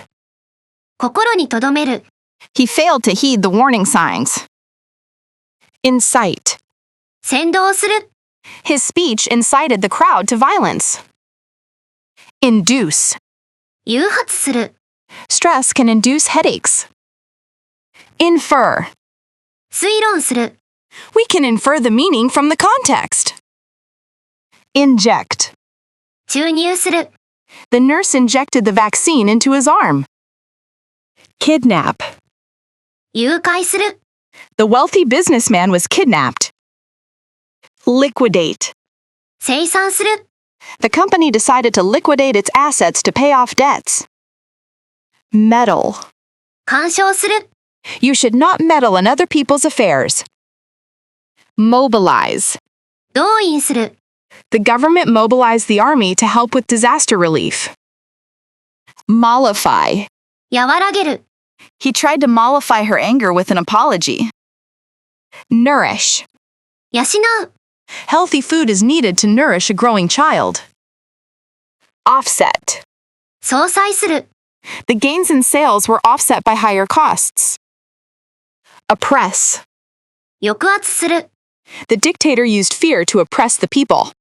B: 心に留める。
A: He failed to heed the warning signs. Incite.
B: 扇動する。
A: His speech incited the crowd to violence. Induce.
B: 誘発する。
A: Stress can induce headaches. Infer.
B: 推論する。
A: We can infer the meaning from the context. Inject.
B: 注入する。
A: The nurse injected the vaccine into his arm. Kidnap.
B: 誘拐する。
A: The wealthy businessman was kidnapped. Liquidate.
B: 清算する。
A: The company decided to liquidate its assets to pay off debts. Meddle.
B: 干渉する。
A: You should not meddle in other people's affairs. Mobilize.
B: 動員する。
A: The government mobilized the army to help with disaster relief. Mollify.
B: 和らげる。
A: He tried to mollify her anger with an apology. Nourish.
B: 養う。
A: Healthy food is needed to nourish a growing child. Offset.
B: 相殺する。
A: The gains in sales were offset by higher costs. Oppress.
B: 抑圧する。
A: The dictator used fear to oppress the people.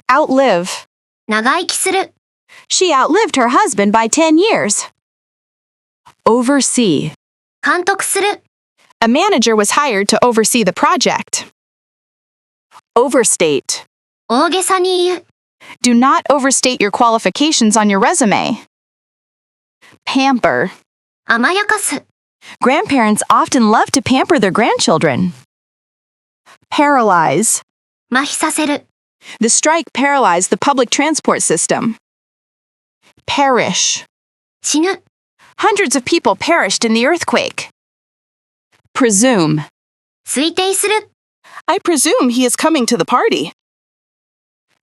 A: Outlive.
B: 長生きする。
A: She outlived her husband by 10 years. Oversee.
B: 監督する。
A: A manager was hired to oversee the project. Overstate.
B: 大げさに言う。
A: Do not overstate your qualifications on your resume. Pamper.
B: 甘やかす。
A: Grandparents often love to pamper their grandchildren. Paralyze.
B: 麻痺させる。
A: The strike paralyzed the public transport system. Perish.
B: 死ぬ。
A: Hundreds of people perished in the earthquake. Presume.
B: 推定する。
A: I presume he is coming to the party.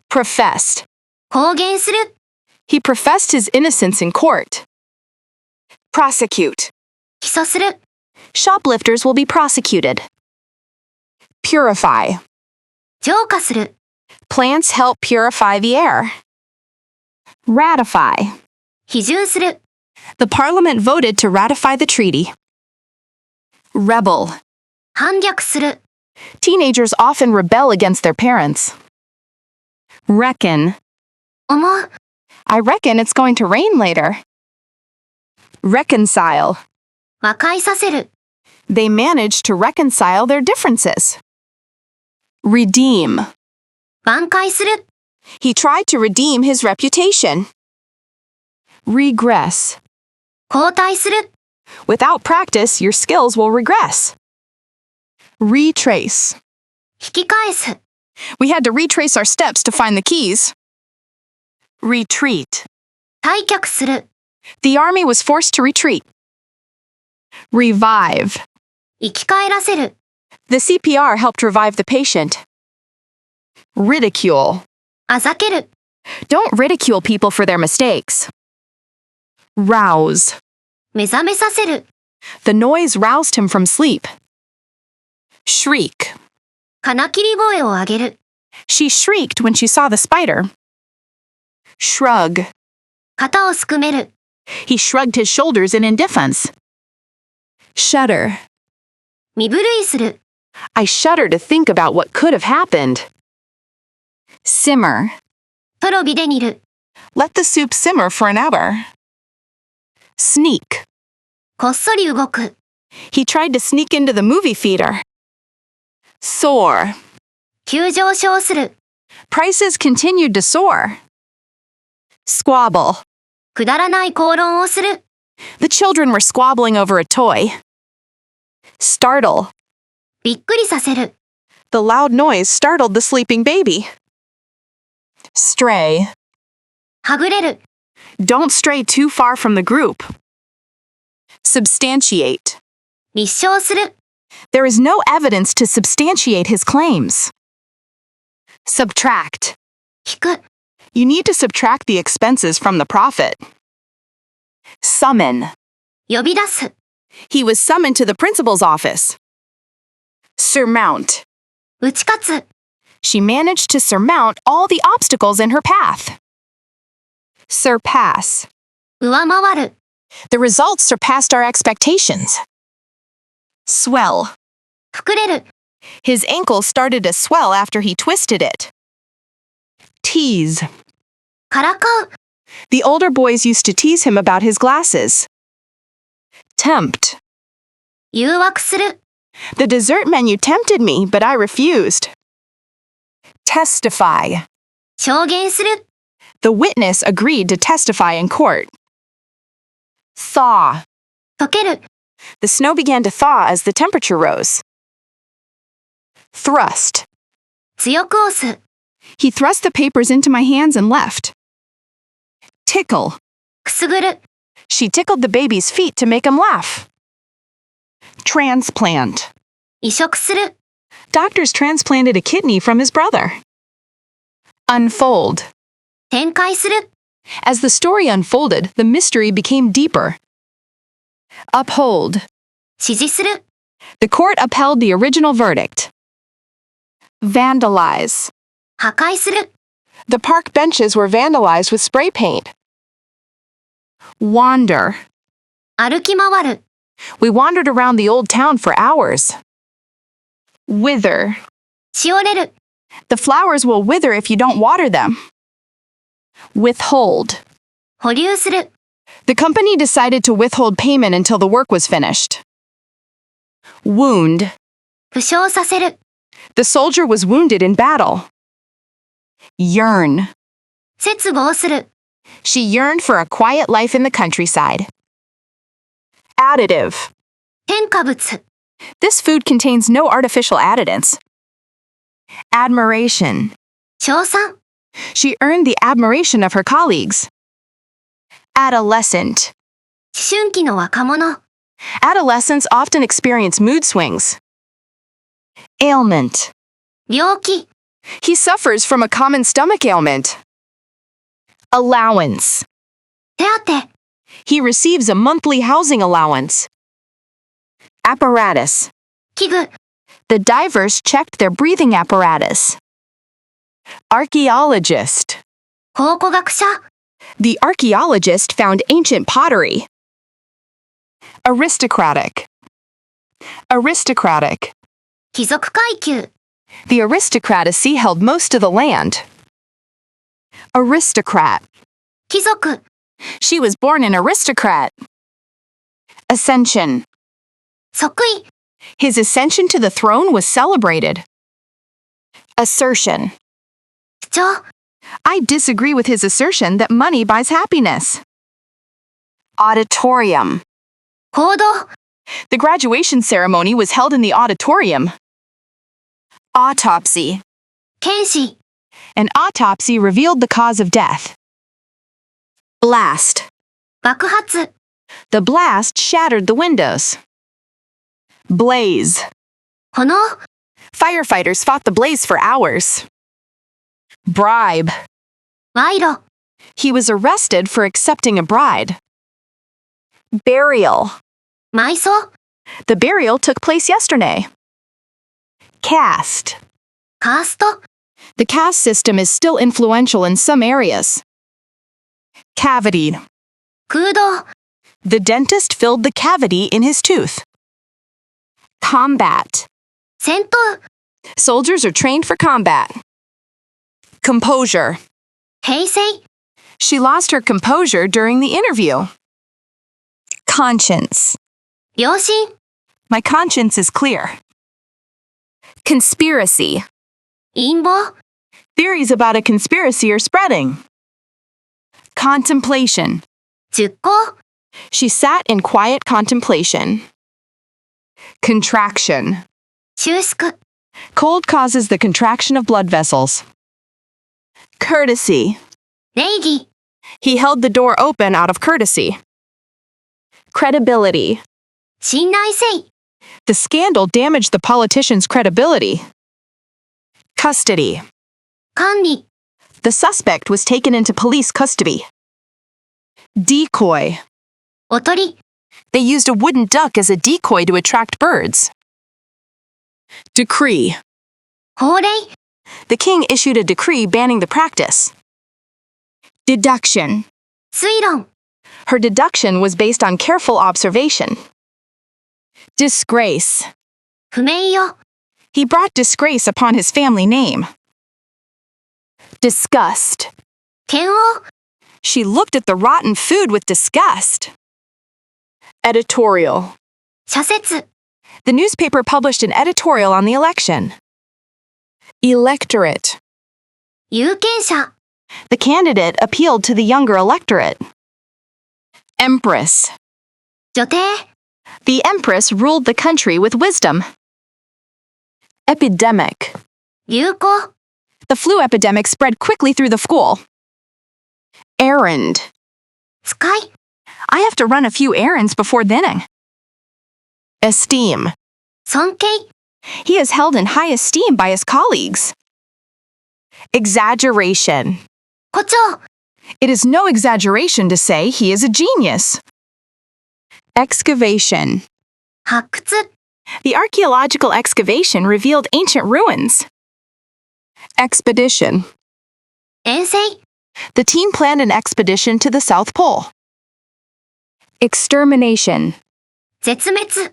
A: Professed.
B: 公言する。
A: He professed his innocence in court. Prosecute.
B: 起訴する。
A: Shoplifters will be prosecuted. Purify.
B: 浄化する。
A: Plants help purify the air. Ratify.
B: 批准する。
A: The parliament voted to ratify the treaty. Rebel.
B: 反逆する。
A: Teenagers often rebel against their parents. Reckon.
B: 思う。
A: I reckon it's going to rain later. Reconcile.
B: 和解させる。
A: They managed to reconcile their differences. Redeem.
B: 挽回する。
A: He tried to redeem his reputation. Regress.
B: 後退する。
A: Without practice, your skills will regress. Retrace.
B: 引き返す。
A: We had to retrace our steps to find the keys. Retreat.
B: 退却する。
A: The army was forced to retreat. Revive.
B: 生き返らせる。
A: The CPR helped revive the patient. Ridicule.
B: あざける。
A: Don't ridicule people for their mistakes. Rouse.
B: 目覚めさせる。
A: The noise roused him from sleep. Shriek.
B: 金切り声を上げる。
A: She shrieked when she saw the spider. Shrug.
B: 肩をすくめる。
A: He shrugged his shoulders in indifference. Shudder.
B: 身震いする。
A: I shudder to think about what could have happened. Simmer.
B: とろ火で煮る。
A: Let the soup simmer for an hour. Sneak.
B: こっそり動く。
A: He tried to sneak into the movie theater. Soar.
B: 急上昇する。
A: Prices continued to soar. Squabble.
B: くだらない口論をする。
A: The children were squabbling over a toy. Startle.
B: びっくりさせる。
A: The loud noise startled the sleeping baby. Stray.
B: はぐれる。
A: Don't stray too far from the group. Substantiate.
B: 立証する。
A: There is no evidence to substantiate his claims. Subtract.
B: 引く。
A: You need to subtract the expenses from the profit. Summon.
B: 呼び出す。
A: He was summoned to the principal's office. Surmount.
B: 打ち勝つ。
A: She managed to surmount all the obstacles in her path. Surpass.
B: 上回る。
A: The results surpassed our expectations. Swell.
B: 膨れる。
A: His ankle started to swell after he twisted it. Tease.
B: からかう。
A: The older boys used to tease him about his glasses. Tempt.
B: 誘惑する。
A: The dessert menu tempted me, but I refused. Testify.
B: 証言する。
A: The witness agreed to testify in court. Thaw.
B: 溶ける。
A: The snow began to thaw as the temperature rose. Thrust.
B: 強く押す。
A: He thrust the papers into my hands and left. Tickle.
B: くすぐる。
A: She tickled the baby's feet to make him laugh. Transplant.
B: 移植する。
A: Doctors transplanted a kidney from his brother. Unfold.
B: 展開する。
A: As the story unfolded, the mystery became deeper. Uphold.
B: 支持する。
A: The court upheld the original verdict. Vandalize.
B: 破壊する。
A: The park benches were vandalized with spray paint. Wander.
B: 歩き回る。
A: We wandered around the old town for hours. Wither.
B: しおれる。
A: The flowers will wither if you don't water them. Withhold.
B: 保留する。
A: The company decided to withhold payment until the work was finished. Wound.
B: 負傷させる。
A: The soldier was wounded in battle. Yearn.
B: 切望する。
A: She yearned for a quiet life in the countryside. Additive.
B: 添加物。
A: This food contains no artificial additives. Admiration.
B: 称賛。
A: She earned the admiration of her colleagues. Adolescent.
B: 思春期の若者。
A: Adolescents often experience mood swings. Ailment.
B: 病気。
A: He suffers from a common stomach ailment. Allowance.
B: 手当。
A: He receives a monthly housing allowance. Apparatus.
B: 器具。
A: The divers checked their breathing apparatus. Archaeologist.
B: 考古学者。
A: The archaeologist found ancient pottery. Aristocratic. Aristocratic.
B: 貴族階級。
A: The aristocracy held most of the land. Aristocrat.
B: 貴族。
A: She was born an aristocrat. Ascension.
B: 即位。
A: His ascension to the throne was celebrated. Assertion.
B: 主張。
A: I disagree with his assertion that money buys happiness. Auditorium.
B: 行動。
A: The graduation ceremony was held in the auditorium. Autopsy.
B: 検視。
A: An autopsy revealed the cause of death. Blast.
B: 爆発。
A: The blast shattered the windows. Blaze.
B: 炎。
A: Firefighters fought the blaze for hours. Bribe.
B: 賄賂。
A: He was arrested for accepting a bride. Burial.
B: 埋葬。
A: The burial took place yesterday. Caste.
B: カースト。
A: The caste system is still influential in some areas. Cavity.
B: 空洞。
A: The dentist filled the cavity in his tooth. Combat.
B: 戦闘。
A: Soldiers are trained for combat. Composure.
B: 平静。
A: She lost her composure during the interview. Conscience.
B: 良心。
A: My conscience is clear. Conspiracy.
B: 陰謀。
A: Theories about a conspiracy are spreading. Contemplation.
B: 熟考。
A: She sat in quiet contemplation. Contraction.
B: 収縮。
A: Cold causes the contraction of blood vessels. Courtesy.
B: 礼儀。
A: He held the door open out of courtesy. Credibility.
B: 信頼性。
A: The scandal damaged the politician's credibility. Custody.
B: 管理。
A: The suspect was taken into police custody. Decoy.
B: おとり、
A: They used a wooden duck as a decoy to attract birds. Decree.
B: 法令、
A: The king issued a decree banning the practice. Deduction.
B: 推論、
A: Her deduction was based on careful observation. Disgrace.
B: 不名誉、
A: He brought disgrace upon his family name. Disgust.
B: 嫌悪、
A: She looked at the rotten food with disgust. Editorial.
B: 社説、
A: The newspaper published an editorial on the election. Electorate.
B: 有権者、
A: The candidate appealed to the younger electorate. Empress.
B: 女帝、
A: The empress ruled the country with wisdom. Epidemic.
B: 流行、
A: The flu epidemic spread quickly through the school. Errand.
B: 使い、
A: I have to run a few errands before dinner. Esteem.
B: 尊敬、
A: He is held in high esteem by his colleagues. Exaggeration.
B: 誇張、
A: It is no exaggeration to say he is a genius. Excavation.
B: 発掘、
A: The archaeological excavation revealed ancient ruins. Expedition.
B: 遠征、
A: The team planned an expedition to the South Pole. Extermination.
B: 絶滅、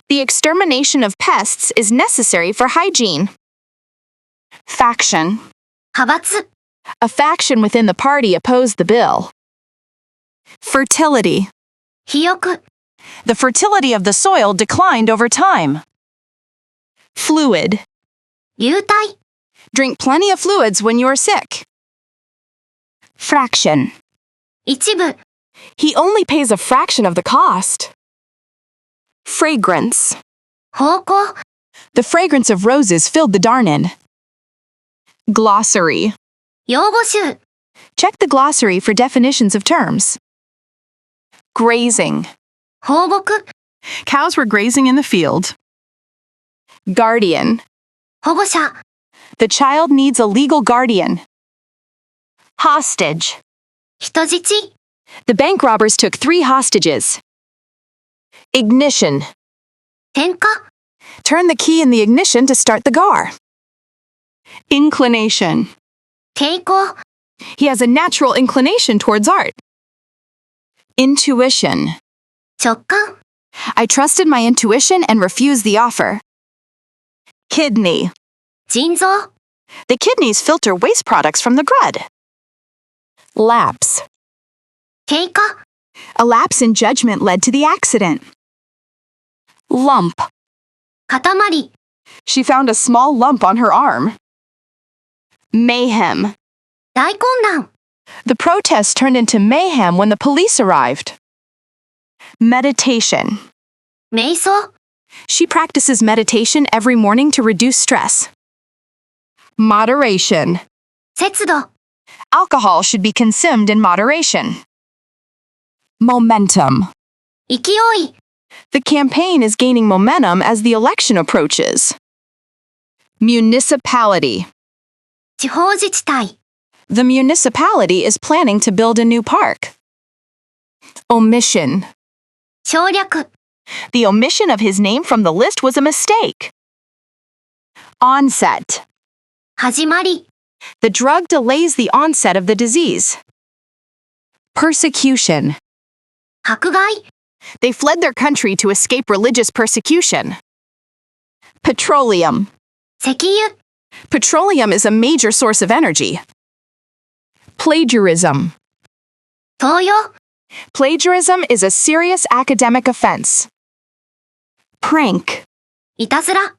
A: The extermination of pests is necessary for hygiene. Faction.
B: 派閥、
A: A faction within the party opposed the bill. Fertility.
B: 肥沃、
A: The fertility of the soil declined over time. Fluid.
B: 流体、
A: Drink plenty of fluids when you are sick. Fraction.
B: 一部、
A: He only pays a fraction of the cost. Fragrance.
B: 方向、
A: The fragrance of roses filled the darnin. Glossary.
B: 用語集、
A: Check the glossary for definitions of terms. Grazing.
B: 放牧、
A: Cows were grazing in the field. Guardian.
B: 保護者、
A: The child needs a legal guardian. Hostage.
B: 人質、
A: The bank robbers took 3 hostages. Ignition.
B: 点火、
A: Turn the key in the ignition to start the car. Inclination.
B: 傾向、
A: He has a natural inclination towards art. Intuition.
B: 直感、
A: I trusted my intuition and refused the offer. Kidney.
B: 腎臓、
A: The kidneys filter waste products from the blood. Lapse.
B: 経過、
A: A lapse in judgment led to the accident. Lump.
B: 塊、
A: She found a small lump on her arm. Mayhem.
B: 大混乱、
A: The protest turned into mayhem when the police arrived. Meditation.
B: 瞑想、
A: She practices meditation every morning to reduce stress. Moderation.
B: 節度、
A: Alcohol should be consumed in moderation. Momentum.
B: 勢い、
A: The campaign is gaining momentum as the election approaches. Municipality.
B: 地方自治体、
A: The municipality is planning to build a new park. Omission.
B: 省略、
A: The omission of his name from the list was a mistake. Onset.
B: 始まり、
A: The drug delays the onset of the disease. Persecution.
B: 迫害、
A: They fled their country to escape religious persecution. Petroleum.
B: 石油、
A: Petroleum is a major source of energy. Plagiarism.
B: 盗用、
A: Plagiarism is a serious academic offense. Prank.
B: いたずら、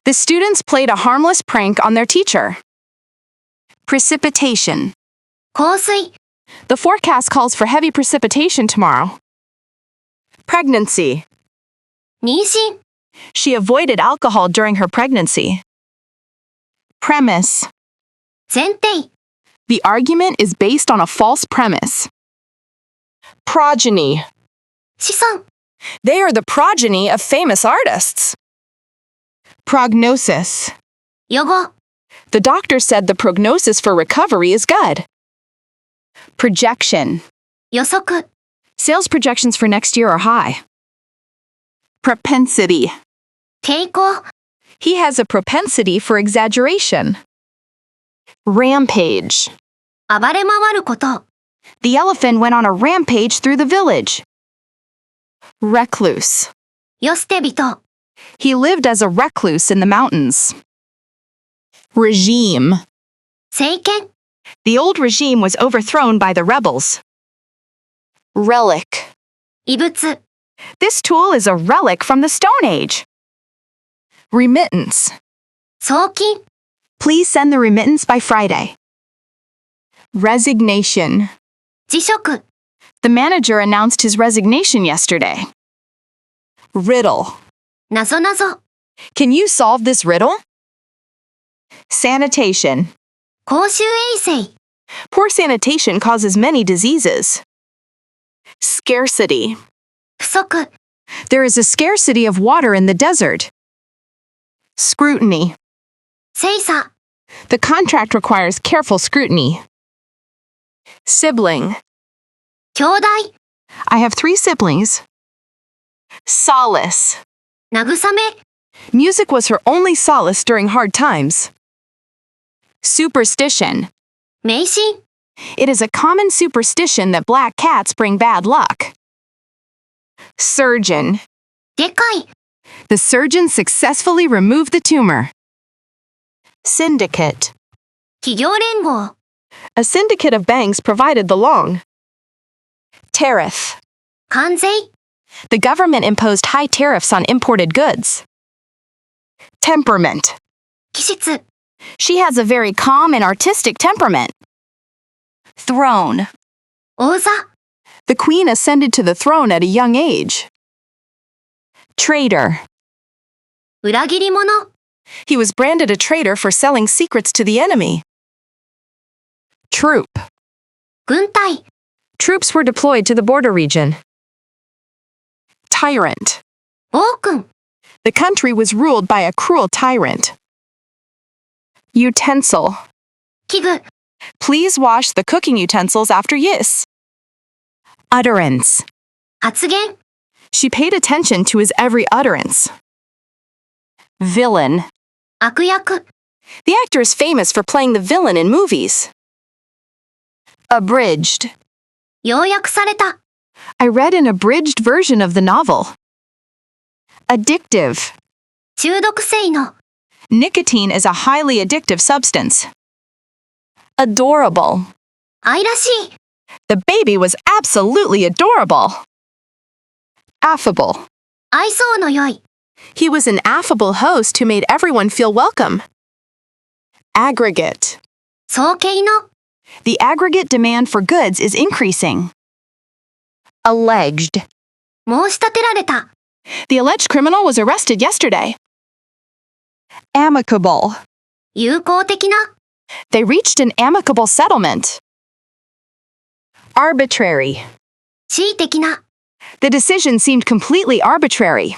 A: The students played a harmless prank on their teacher. Precipitation.
B: 降水、
A: The forecast calls for heavy precipitation tomorrow. Pregnancy.
B: 妊娠、
A: She avoided alcohol during her pregnancy. Premise.
B: 前提、
A: The argument is based on a false premise. Progeny.
B: 子孫、
A: They are the progeny of famous artists. Prognosis.
B: 予後、
A: The doctor said the prognosis for recovery is good. Projection.
B: 予測、
A: Sales projections for next year are high. Propensity.
B: 傾向、
A: He has a propensity for exaggeration. Rampage.
B: 暴れ回ること、
A: The elephant went on a rampage through the village. Recluse.
B: 世捨て人、
A: He lived as a recluse in the mountains. Regime.
B: 政権、
A: The old regime was overthrown by the rebels. Relic.
B: 遺物、
A: This tool is a relic from the Stone Age. Remittance.
B: 送金、
A: Please send the remittance by Friday. Resignation.
B: 辞職、
A: The manager announced his resignation yesterday. Riddle.
B: なぞなぞ、
A: Can you solve this riddle? Sanitation.
B: 公衆衛生、
A: Poor sanitation causes many diseases. Scarcity.
B: 不足、
A: There is a scarcity of water in the desert. Scrutiny.
B: 精査、
A: The contract requires careful scrutiny. Sibling.
B: 兄弟、
A: I have 3 siblings. Solace.
B: 慰め、
A: Music was her only solace during hard times. Superstition.
B: 迷信、
A: It is a common superstition that black cats bring bad luck. Surgeon.
B: 外科医、
A: The surgeon successfully removed the tumor. Syndicate.
B: 企業連合、
A: A syndicate of banks provided the loan. Tariff.
B: 関税、
A: The government imposed high tariffs on imported goods. Temperament.
B: 気質、
A: She has a very calm and artistic temperament. Throne.
B: 王座、
A: The queen ascended to the throne at a young age. Traitor.
B: 裏切り者、
A: He was branded a traitor for selling secrets to the enemy. Troop.
B: 軍隊、
A: Troops were deployed to the border region. Tyrant.
B: 暴君、
A: The country was ruled by a cruel tyrant. Utensil.
B: 器具、
A: Please wash the cooking utensils after use. Utterance.
B: 発言、
A: She paid attention to his every utterance. Villain.
B: 悪役、
A: The actor is famous for playing the villain in movies. Abridged.
B: 要約された、
A: I read an abridged version of the novel. Addictive.
B: 中毒性の、
A: Nicotine is a highly addictive substance. Adorable.
B: 愛らしい、
A: The baby was absolutely adorable. Affable.
B: 愛想の良い、
A: He was an affable host who made everyone feel welcome. Aggregate.
B: 総計の、
A: The aggregate demand for goods is increasing. Alleged.
B: 申し立てられた、
A: The alleged criminal was arrested yesterday. Amicable.
B: 友好的な、
A: They reached an amicable settlement. Arbitrary.
B: 恣意的な、
A: The decision seemed completely arbitrary.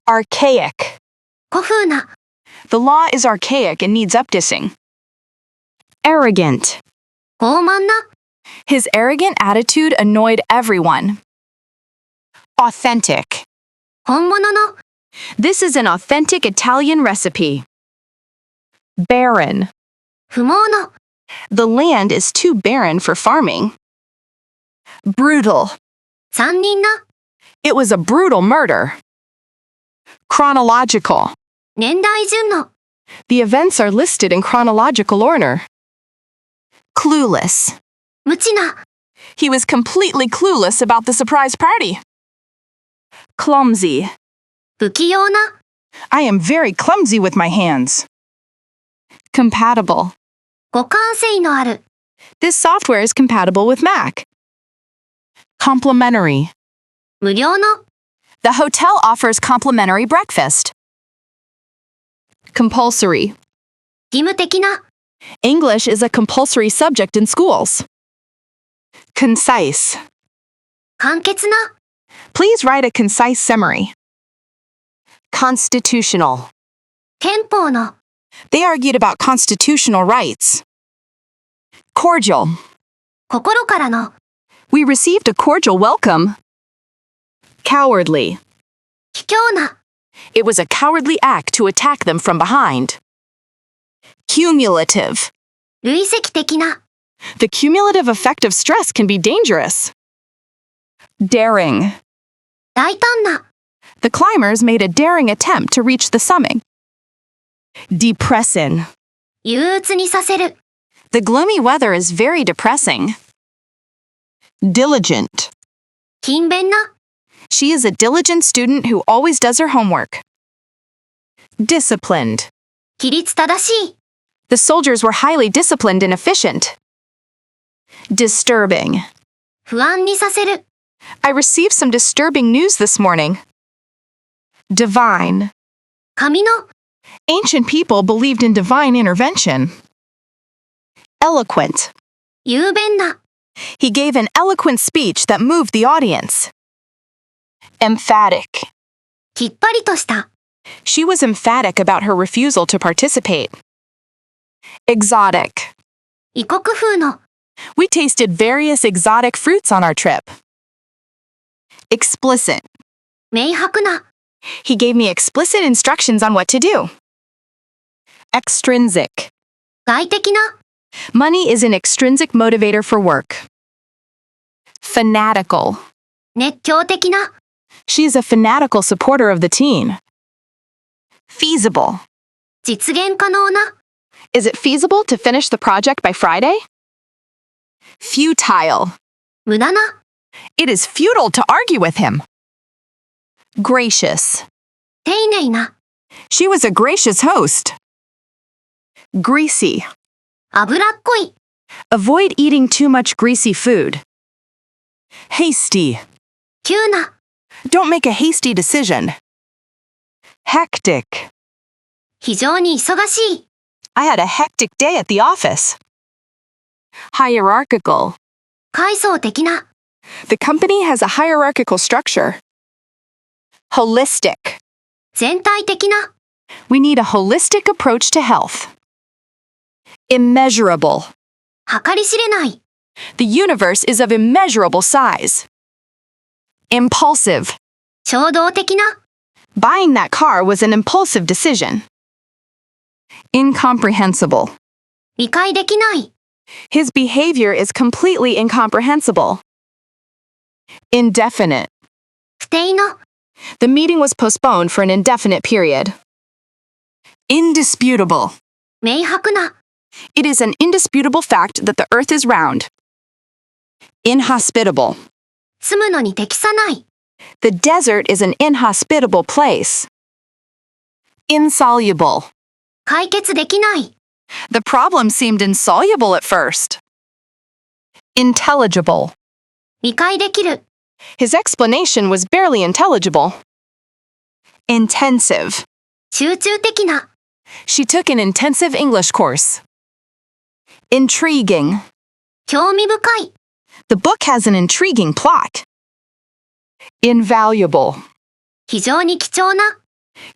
A: Archaic.
B: 古風な、
A: The law is archaic and needs updating. Arrogant.
B: 傲慢な、
A: His arrogant attitude annoyed everyone. Authentic.
B: 本物の、
A: This is an authentic Italian recipe. Barren.
B: 不毛の、
A: The land is too barren for farming. Brutal.
B: 残忍な、
A: It was a brutal murder. Chronological.
B: 年代順の、
A: The events are listed in chronological order. Clueless.
B: 無知な、
A: He was completely clueless about the surprise party. Clumsy.
B: 不器用な、
A: I am very clumsy with my hands. Compatible.
B: 互換性のある、
A: This software is compatible with Mac. Complimentary.
B: 無料の、
A: The hotel offers complimentary breakfast. Compulsory.
B: 義務的な、
A: English is a compulsory subject in schools. Concise.
B: 簡潔な、
A: Please write a concise summary. Constitutional.
B: 憲法の、
A: They argued about constitutional rights. Cordial.
B: 心からの、
A: We received a cordial welcome. Cowardly.
B: 卑怯な、
A: It was a cowardly act to attack them from behind. Cumulative.
B: 累積的な、
A: The cumulative effect of stress can be dangerous. Daring.
B: 大胆な、
A: The climbers made a daring attempt to reach the summit. Depressing.
B: 憂鬱にさせる、
A: The gloomy weather is very depressing. Diligent.
B: 勤勉な、
A: She is a diligent student who always does her homework. Disciplined.
B: 規律正しい、
A: The soldiers were highly disciplined and efficient. Disturbing.
B: 不安にさせる、
A: I received some disturbing news this morning. Divine.
B: 神の、
A: Ancient people believed in divine intervention. Eloquent.
B: 雄弁な、
A: He gave an eloquent speech that moved the audience. Emphatic.
B: きっぱりとした、
A: She was emphatic about her refusal to participate. Exotic.
B: 異国風の、
A: We tasted various exotic fruits on our trip. Explicit.
B: 明白な、
A: He gave me explicit instructions on what to do. Extrinsic.
B: 外的な、
A: Money is an extrinsic motivator for work. Fanatical.
B: 熱狂的な、
A: She is a fanatical supporter of the team. Feasible.
B: 実現可能な、
A: Is it feasible to finish the project by Friday? Futile.
B: 無駄な、
A: It is futile to argue with him. Gracious.
B: 丁寧な、
A: She was a gracious host. Greasy.
B: 脂っこい、
A: Avoid eating too much greasy food. Hasty.
B: 急な、
A: Don't make a hasty decision. Hectic.
B: 非常に忙しい、
A: I had a hectic day at the office. Hierarchical.
B: 階層的な、
A: The company has a hierarchical structure. Holistic.
B: 全体的な、
A: We need a holistic approach to health. Immeasurable.
B: 計り知れない、
A: The universe is of immeasurable size. Impulsive.
B: 衝動的な、
A: Buying that car was an impulsive decision. Incomprehensible.
B: 理解できない、
A: His behavior is completely incomprehensible. Indefinite.
B: 不定の、
A: The meeting was postponed for an indefinite period. Indisputable.
B: 明白な、
A: It is an indisputable fact that the earth is round. Inhospitable.
B: 住むのに適さない、
A: The desert is an inhospitable place. Insoluble.
B: 解決できない、
A: The problem seemed insoluble at first. Intelligible.
B: 理解できる、
A: His explanation was barely intelligible. Intensive.
B: 集中的な、
A: She took an intensive English course. Intriguing.
B: 興味深い、
A: The book has an intriguing plot. Invaluable.
B: 非常に貴重な、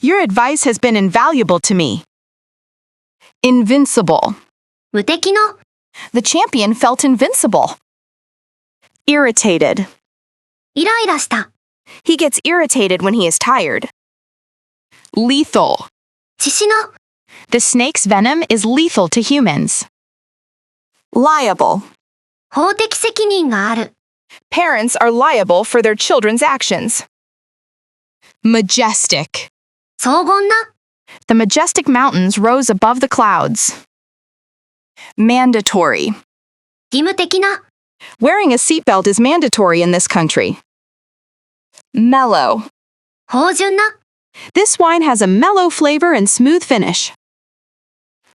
A: Your advice has been invaluable to me. Invincible.
B: 無敵の、
A: The champion felt invincible. Irritated.
B: イライラした、
A: He gets irritated when he is tired. Lethal.
B: 致死の、
A: The snake's venom is lethal to humans. Liable.
B: 法的責任がある、
A: Parents are liable for their children's actions. Majestic.
B: 荘厳な、
A: The majestic mountains rose above the clouds. Mandatory.
B: 義務的な、
A: Wearing a seatbelt is mandatory in this country. Mellow.
B: 芳醇な、
A: This wine has a mellow flavor and smooth finish.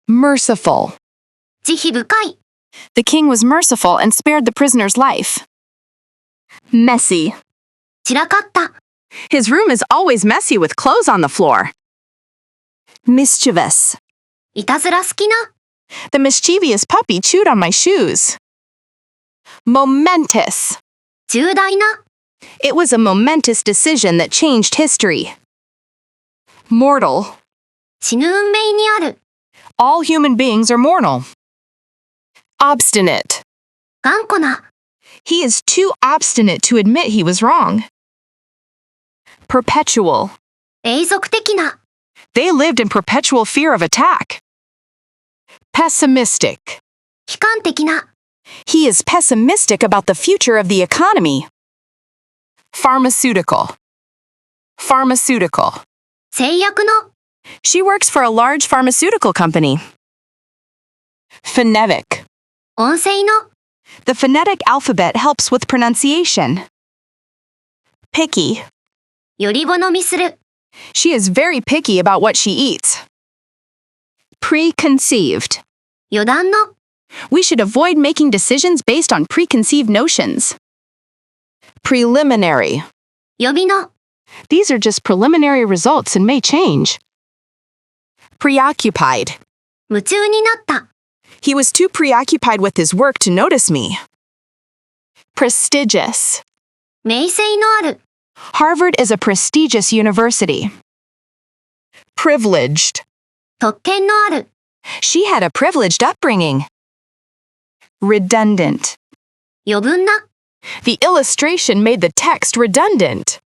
A: Merciful.
B: 慈悲深い、
A: The king was merciful and spared the prisoner's life. Messy.
B: 散らかった、
A: His room is always messy with clothes on the floor. Mischievous.
B: いたずら好きな、
A: The mischievous puppy chewed on my shoes. Momentous.
B: 重大な、
A: It was a momentous decision that changed history. Mortal.
B: 死ぬ運命にある、
A: All human beings are mortal. Obstinate.
B: 頑固な。
A: He is too obstinate to admit he was wrong. Perpetual.
B: 永続的な。
A: They lived in perpetual fear of attack. Pessimistic.
B: 悲観的な。
A: He is pessimistic about the future of the economy. Pharmaceutical. Pharmaceutical.
B: 製薬の。
A: She works for a large pharmaceutical company. Phonetic.
B: 音声の。
A: The phonetic alphabet helps with pronunciation. Picky.
B: より好みする。
A: She is very picky about what she eats. Preconceived.
B: 余談の。
A: We should avoid making decisions based on preconceived notions. Preliminary.
B: 予備の。
A: These are just preliminary results and may change. Preoccupied.
B: 夢中になった。
A: He was too preoccupied with his work to notice me. Prestigious.
B: 名声のある。
A: Harvard is a prestigious university. Privileged.
B: 特権のある。
A: She had a privileged upbringing. Redundant.
B: 余分な。
A: The illustration made the text redundant.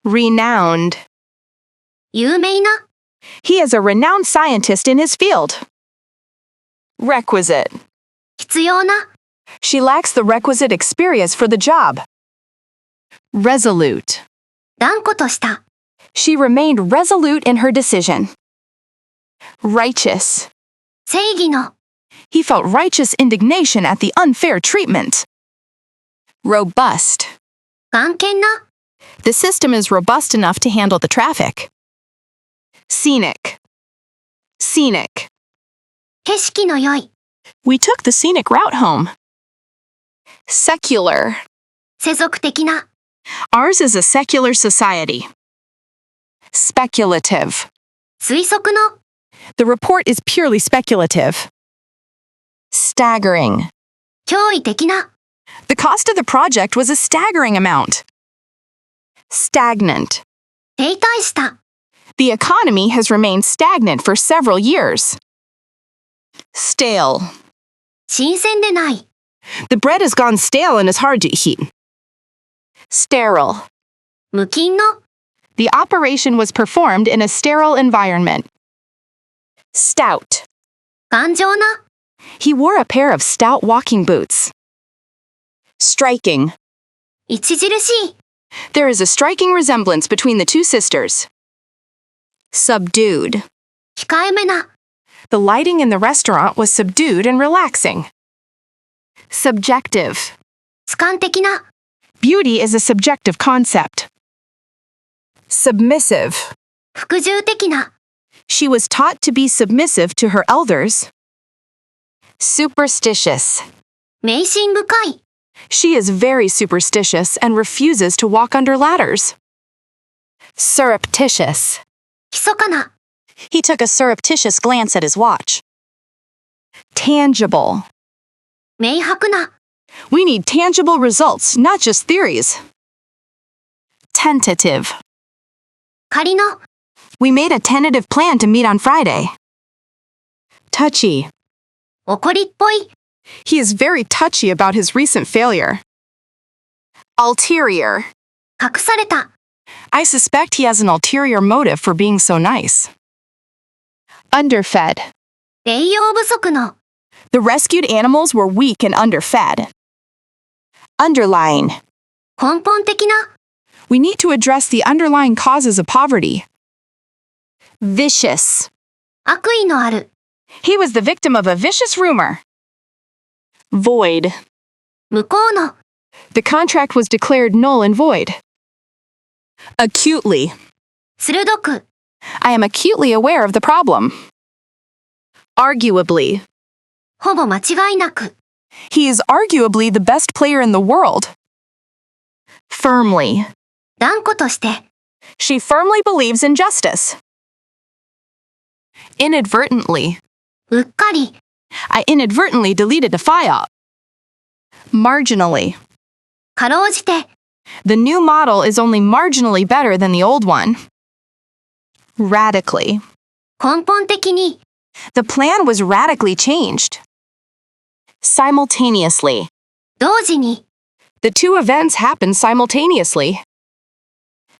A: Renowned.
B: 有名な。
A: He is a renowned scientist in his field. Requisite.
B: 必要な。
A: She lacks the requisite experience for the job. Resolute.
B: 断固とした。
A: She remained resolute in her decision. Righteous.
B: 正義の。
A: He felt righteous indignation at the unfair treatment. Robust.
B: 頑健な。
A: The system is robust enough to handle the traffic. Scenic. Scenic.
B: 景色の良い。
A: We took the scenic route home. Secular.
B: 世俗的な。
A: Ours is a secular society. Speculative.
B: 推測の。
A: The report is purely speculative. Staggering.
B: 驚異的な。
A: The cost of the project was a staggering amount. Stagnant.
B: 停滞した。
A: The economy has remained stagnant for several years. Stale.
B: 新鮮でない。
A: The bread has gone stale and is hard to eat. Sterile.
B: 無菌の。
A: The operation was performed in a sterile environment. Stout.
B: 頑丈な。
A: He wore a pair of stout walking boots. Striking.
B: 著しい。
A: There is a striking resemblance between the two sisters. Subdued.
B: 控えめな。
A: The lighting in the restaurant was subdued and relaxing. Subjective.
B: 主観的な。
A: Beauty is a subjective concept. Submissive.
B: 服従的な。
A: She was taught to be submissive to her elders. Superstitious.
B: 迷信深い。
A: She is very superstitious and refuses to walk under ladders. Surreptitious.
B: 密かな。
A: He took a surreptitious glance at his watch. Tangible.
B: 明白な。
A: We need tangible results, not just theories. Tentative.
B: 仮の。
A: We made a tentative plan to meet on Friday. Touchy.
B: 怒りっぽい。
A: He is very touchy about his recent failure. Ulterior.
B: 隠された。
A: I suspect he has an ulterior motive for being so nice. Underfed.
B: 栄養不足の。
A: The rescued animals were weak and underfed. Underlying.
B: 根本的な。
A: We need to address the underlying causes of poverty. Vicious.
B: 悪意のある。
A: He was the victim of a vicious rumor. Void.
B: 無効の。
A: The contract was declared null and void. Acutely.
B: 鋭く。
A: I am acutely aware of the problem. Arguably.
B: ほぼ間違いなく。
A: He is arguably the best player in the world. Firmly.
B: 断固として。
A: She firmly believes in justice. Inadvertently.
B: うっかり。
A: I inadvertently deleted a file. Marginally.
B: かろうじて。
A: The new model is only marginally better than the old one. Radically.
B: 根本的に。
A: The plan was radically changed. Simultaneously.
B: 同時に、
A: The two events happened simultaneously.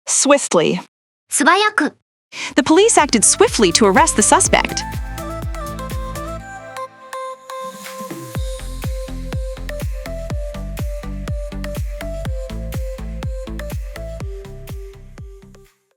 A: Swiftly.
B: 素早く、
A: The police acted swiftly to arrest the suspect.